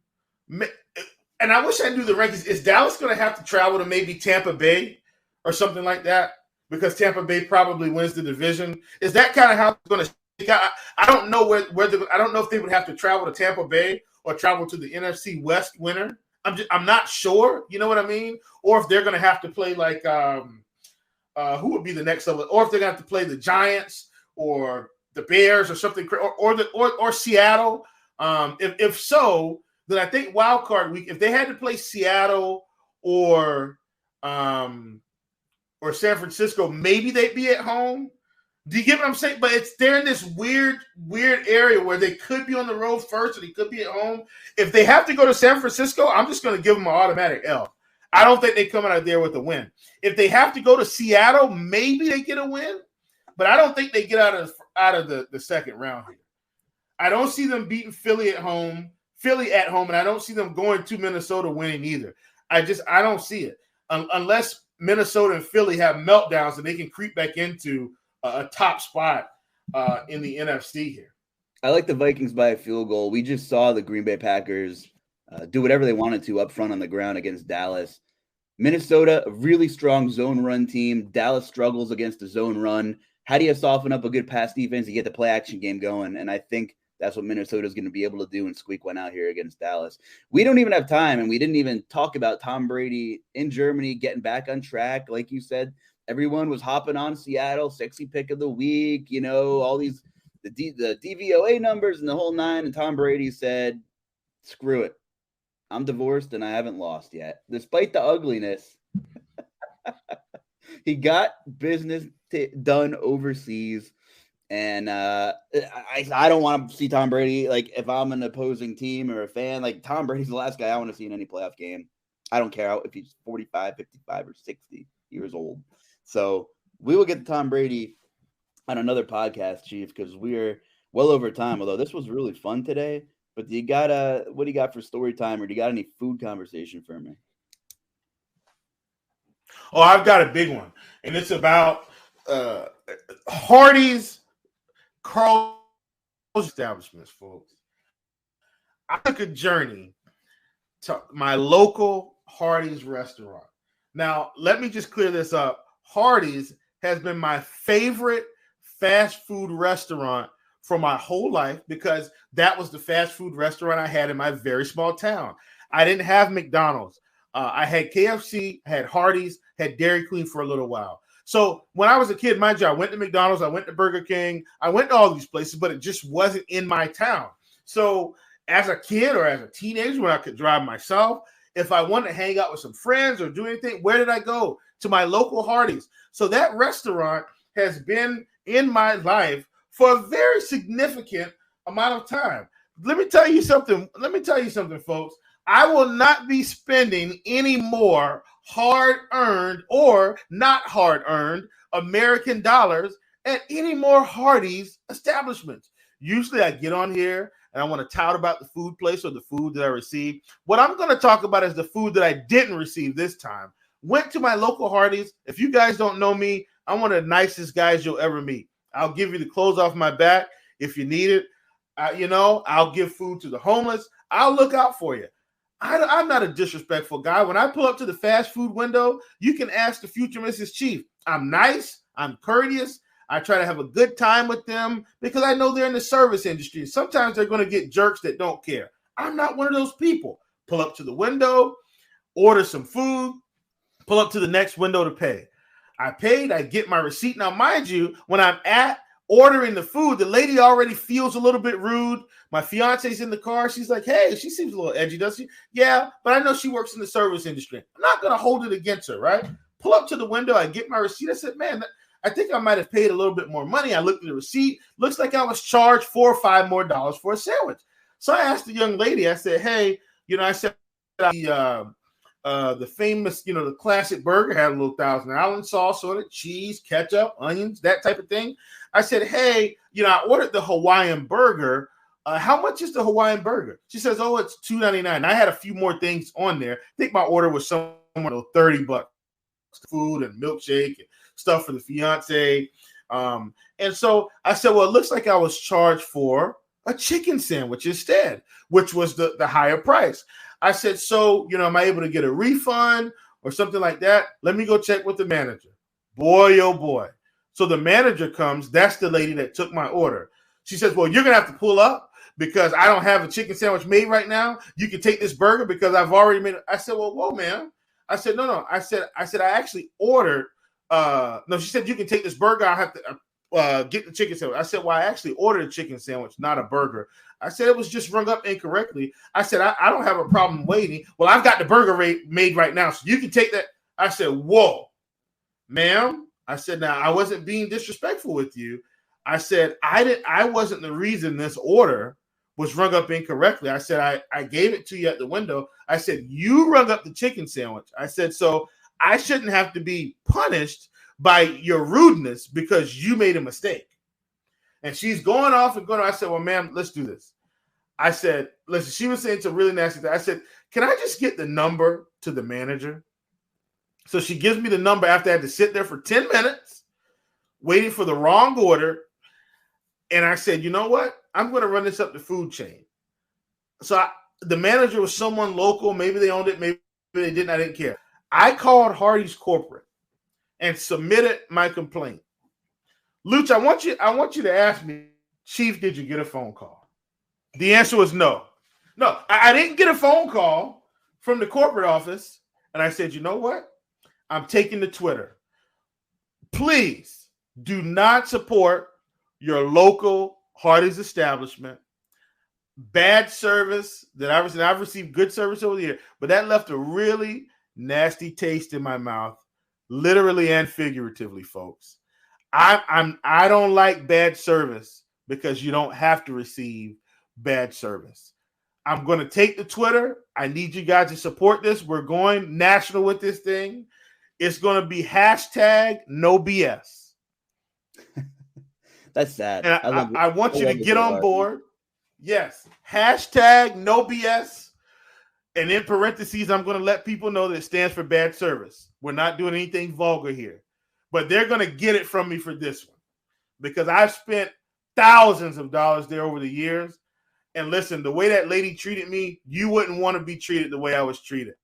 [SPEAKER 2] I wish I knew the rankings. Is Dallas going to have to travel to maybe Tampa Bay or something like that? Because Tampa Bay probably wins the division. Is that kind of how it's going to shake out? I don't know I don't know if they would have to travel to Tampa Bay or travel to the NFC West winner. I'm not sure. You know what I mean? Or if they're going to have to play like who would be the next level? Or if they're going to have to play the Giants or the Bears or something, or Seattle. If so, then I think wild card week, if they had to play Seattle or San Francisco, maybe they'd be at home. Do you get what I'm saying? But they're in this weird area where they could be on the road first or they could be at home. If they have to go to San Francisco, I'm just going to give them an automatic L. I don't think they come out of there with a win. If they have to go to Seattle, maybe they get a win, but I don't think they get out of the second round here. I don't see them beating Philly at home, and I don't see them going to Minnesota winning either. I don't see it unless Minnesota and Philly have meltdowns and they can creep back into a top spot in the NFC here.
[SPEAKER 1] I like the Vikings by a field goal. We just saw the Green Bay Packers do whatever they wanted to up front on the ground against Dallas. Minnesota, a really strong zone run team. Dallas struggles against the zone run. How do you soften up a good pass defense? You get the play action game going, and I think that's what Minnesota is going to be able to do and squeak one out here against Dallas. We don't even have time, and we didn't even talk about Tom Brady in Germany getting back on track. Like you said, everyone was hopping on Seattle, sexy pick of the week, all these the DVOA numbers and the whole nine, and Tom Brady said, screw it. I'm divorced and I haven't lost yet. Despite the ugliness, he got business done overseas. And I don't want to see Tom Brady. Like, if I'm an opposing team or a fan, like, Tom Brady's the last guy I want to see in any playoff game. I don't care if he's 45, 55, or 60 years old. So we will get to Tom Brady on another podcast, Chief, because we're well over time. Although this was really fun today. But what do you got for story time, or do you got any food conversation for me?
[SPEAKER 2] Oh, I've got a big one, and it's about Hardee's Carl establishments, folks. I took a journey to my local Hardee's restaurant. Now, let me just clear this up. Hardee's has been my favorite fast food restaurant for my whole life because that was the fast food restaurant I had in my very small town. I didn't have McDonald's. I had KFC, had Hardee's, had Dairy Queen for a little while. So when I was a kid, mind you, I went to McDonald's, I went to Burger King, I went to all these places, but it just wasn't in my town. So as a kid or as a teenager, when I could drive myself, if I wanted to hang out with some friends or do anything, where did I go? To my local Hardee's. So that restaurant has been in my life for a very significant amount of time. Let me tell you something, folks. I will not be spending any more hard-earned or not hard-earned American dollars at any more Hardee's establishments. Usually I get on here and I want to tout about the food place or the food that I received. What I'm going to talk about is the food that I didn't receive this time. Went to my local Hardee's. If you guys don't know me, I'm one of the nicest guys you'll ever meet. I'll give you the clothes off my back if you need it. I'll give food to the homeless. I'll look out for you. I'm not a disrespectful guy. When I pull up to the fast food window, you can ask the future Mrs. Chief. I'm nice. I'm courteous. I try to have a good time with them because I know they're in the service industry. Sometimes they're going to get jerks that don't care. I'm not one of those people. Pull up to the window, order some food, pull up to the next window to pay. I paid. I get my receipt. Now, mind you, when I'm at ordering the food, the lady already feels a little bit rude. My fiance's in the car. She's like, hey, she seems a little edgy, doesn't she? Yeah, but I know she works in the service industry. I'm not going to hold it against her, right? Pull up to the window. I get my receipt. I said, man, I think I might have paid a little bit more money. I looked at the receipt. Looks like I was charged $4 or $5 more for a sandwich. So I asked the young lady, I said, hey, I said, the famous, the classic burger had a little Thousand Island sauce on it, cheese, ketchup, onions, that type of thing. I said, hey, I ordered the Hawaiian burger. how much is the Hawaiian burger? She says, oh, it's $2.99. I had a few more things on there. I think my order was somewhere $30. Food and milkshake and stuff for the fiance. And so I said, well, it looks like I was charged for a chicken sandwich instead, which was the higher price. I said, so, am I able to get a refund or something like that? Let me go check with the manager. Boy, oh boy. So the manager comes. That's the lady that took my order. She says, well, you're going to have to pull up because I don't have a chicken sandwich made right now. You can take this burger because I've already made it. I said, well, whoa, man. I said, no. I said, I actually ordered. No, she said, you can take this burger. I'll have to get the chicken sandwich. I said, well, I actually ordered a chicken sandwich, not a burger. I said, it was just rung up incorrectly. I said, I don't have a problem waiting. Well, I've got the burger made right now, so you can take that. I said, whoa, ma'am. I said, now, I wasn't being disrespectful with you. I said, I wasn't the reason this order was rung up incorrectly. I said, I gave it to you at the window. I said, you rung up the chicken sandwich. I said, so I shouldn't have to be punished by your rudeness because you made a mistake. And she's going off. I said, well, ma'am, let's do this. I said, listen, she was saying some really nasty things. I said, can I just get the number to the manager? So she gives me the number after I had to sit there for 10 minutes waiting for the wrong order. And I said, you know what? I'm going to run this up the food chain. So the manager was someone local. Maybe they owned it. Maybe they didn't. I didn't care. I called Hardee's corporate and submitted my complaint. Luuch, I want you to ask me, Chief, did you get a phone call? The answer was no. No, I didn't get a phone call from the corporate office. And I said, you know what? I'm taking to Twitter. Please do not support your local Hardee's establishment. Bad service that I've received good service over the year, but that left a really nasty taste in my mouth, literally and figuratively, folks. I don't like bad service because you don't have to receive bad service. I'm going to take to Twitter. I need you guys to support this. We're going national with this thing. It's going to be #NoBS.
[SPEAKER 1] That's sad.
[SPEAKER 2] And I want you to get on board. Yes. #NoBS. And in parentheses, I'm going to let people know that it stands for bad service. We're not doing anything vulgar here. But they're going to get it from me for this one. Because I've spent thousands of dollars there over the years. And listen, the way that lady treated me, you wouldn't want to be treated the way I was treated.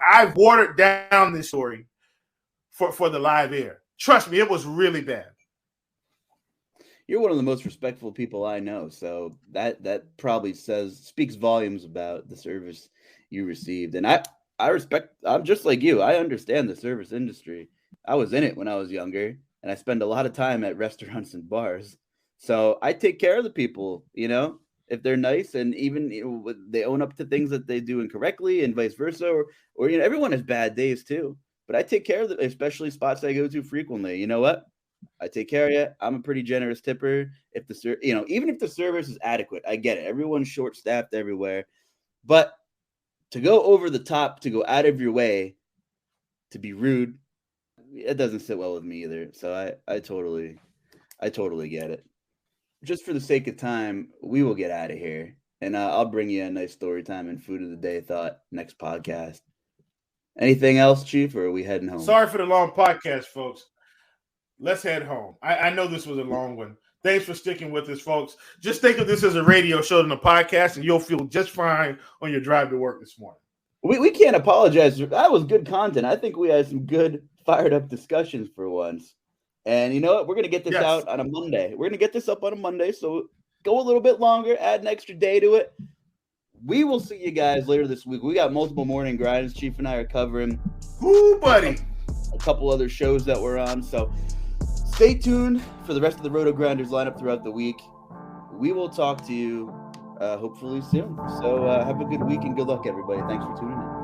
[SPEAKER 2] I've watered down this story for the live air. Trust me, it was really bad.
[SPEAKER 1] You're one of the most respectful people I know, so that probably speaks volumes about the service you received. And I respect. I'm just like you. I understand the service industry. I was in it when I was younger, and I spend a lot of time at restaurants and bars. So I take care of the people, if they're nice, and even they own up to things that they do incorrectly, and vice versa. Or everyone has bad days too. But I take care of them, especially spots I go to frequently. You know what? I take care of you. I'm a pretty generous tipper. If even if the service is adequate, I get it. Everyone's short-staffed everywhere, but to go over the top, to go out of your way, to be rude, it doesn't sit well with me either. So I totally get it. Just for the sake of time, we will get out of here, and I'll bring you a nice story time and food of the day thought next podcast. Anything else, Chief, or are we heading home?
[SPEAKER 2] Sorry for the long podcast, folks. Let's head home. I know this was a long one. Thanks for sticking with us, folks. Just think of this as a radio show and a podcast, and you'll feel just fine on your drive to work this morning.
[SPEAKER 1] We can't apologize. That was good content. I think we had some good, fired-up discussions for once. And you know what? We're going to get this out on a Monday. We're going to get this up on a Monday, so go a little bit longer, add an extra day to it. We will see you guys later this week. We got multiple morning grinds. Chief and I are covering.
[SPEAKER 2] Ooh, buddy.
[SPEAKER 1] A couple other shows that we're on. So stay tuned for the rest of the RotoGrinders lineup throughout the week. We will talk to you hopefully soon. So have a good week and good luck, everybody. Thanks for tuning in.